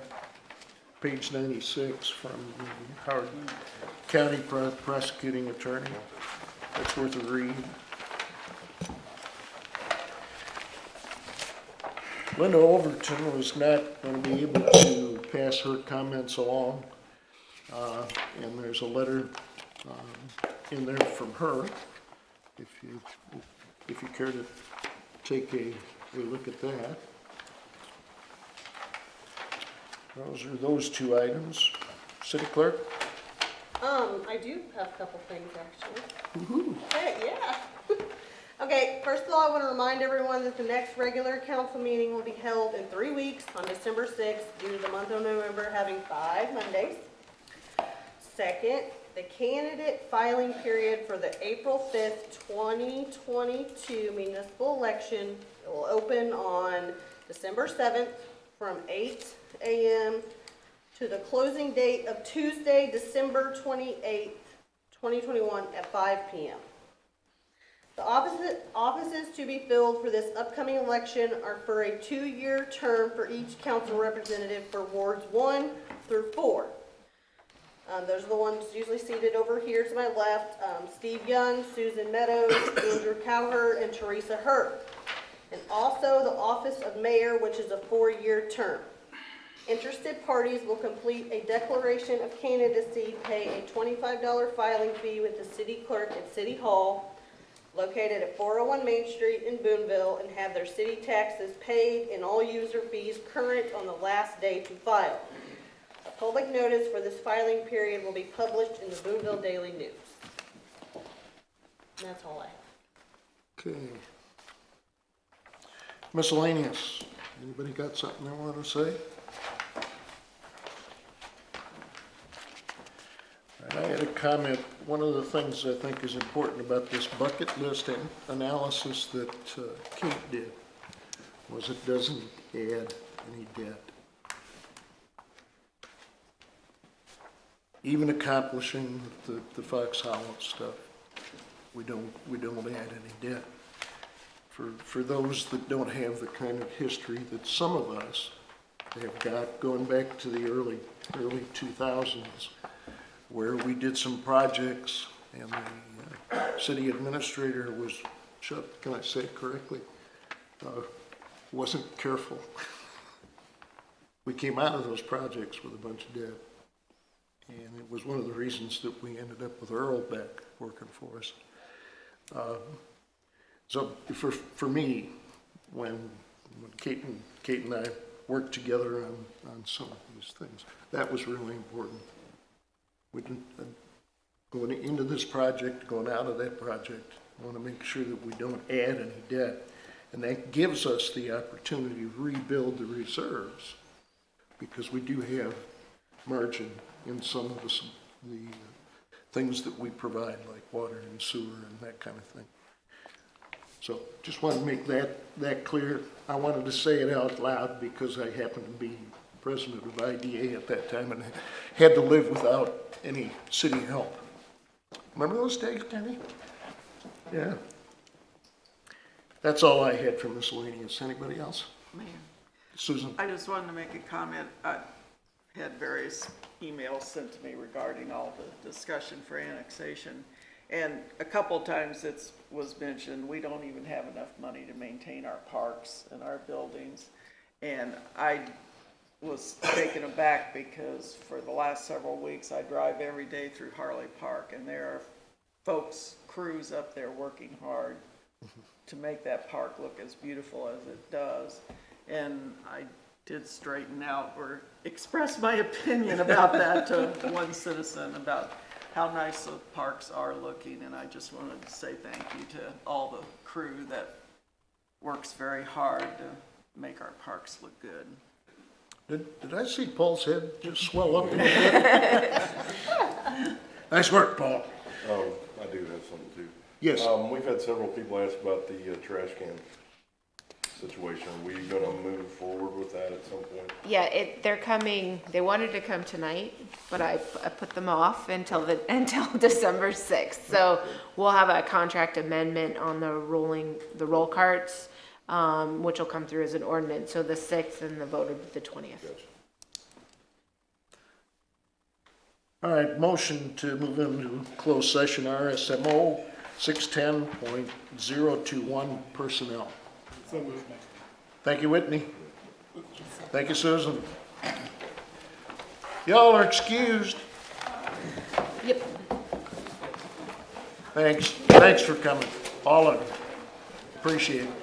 page 96, from the Howard County Prosecuting Attorney. That's worth a read. Linda Overton was not going to be able to pass her comments along, and there's a letter in there from her, if you care to take a look at that. Those are those two items. City Clerk? I do have a couple things actually. Hey, yeah. Okay, first of all, I want to remind everyone that the next regular council meeting will be held in 3 weeks on December 6th due to the month of November having 5 Mondays. Second, the candidate filing period for the April 5th, 2022 municipal election will open on December 7th from 8 a.m. to the closing date of Tuesday, December 28th, 2021 at 5 p.m. The offices to be filled for this upcoming election are for a 2-year term for each council representative for wards 1 through 4. Those are the ones usually seated over here to my left. Steve Young, Susan Meadows, Andrew Cowherd, and Teresa Hurt. And also the office of mayor, which is a 4-year term. Interested parties will complete a declaration of candidacy, pay a $25 filing fee with the city clerk at City Hall, located at 401 Main Street in Booneville, and have their city taxes paid and all user fees current on the last day to file. A public notice for this filing period will be published in the Booneville Daily News. And that's all I have. Okay. Miscellaneous. Anybody got something they want to say? All right, had a comment. One of the things I think is important about this bucket list analysis that Kate did was it doesn't add any debt. Even accomplishing the Fox Hollow stuff, we don't add any debt. For those that don't have the kind of history that some of us have got, going back to the early 2000s, where we did some projects and the city administrator was, can I say it correctly, wasn't careful. We came out of those projects with a bunch of debt. And it was one of the reasons that we ended up with Earl back working for us. So for me, when Kate and I worked together on some of these things, that was really important. We didn't, going into this project, going out of that project, I want to make sure that we don't add any debt. And that gives us the opportunity to rebuild the reserves, because we do have margin in some of the things that we provide, like water and sewer and that kind of thing. So just want to make that clear. I wanted to say it out loud because I happened to be president of IDA at that time and had to live without any city help. Remember those days, Kenny? Yeah. That's all I had for miscellaneous. Anybody else? Mayor, Susan? I just wanted to make a comment. I had various emails sent to me regarding all the discussion for annexation. And a couple of times it was mentioned, we don't even have enough money to maintain our parks and our buildings. And I was taken aback because for the last several weeks, I drive every day through Harley Park, and there are folks, crews up there working hard to make that park look as beautiful as it does. And I did straighten out or express my opinion about that to one citizen about how nice the parks are looking, and I just wanted to say thank you to all the crew that works very hard to make our parks look good. Did I see Paul's head just swell up a little bit? Nice work, Paul. I do have something too. Yes. We've had several people ask about the trash can situation. Are we gonna move forward with that at some point? Yeah, they're coming, they wanted to come tonight, but I put them off until December 6th. So we'll have a contract amendment on the roll carts, which will come through as an ordinance. So the 6th and the vote of the 20th. Gotcha. All right, motion to move into closed session, RSMO 610.021 personnel. Thank you, Whitney. Thank you, Susan. Y'all are excused. Yep. Thanks for coming, all of you. Appreciate it.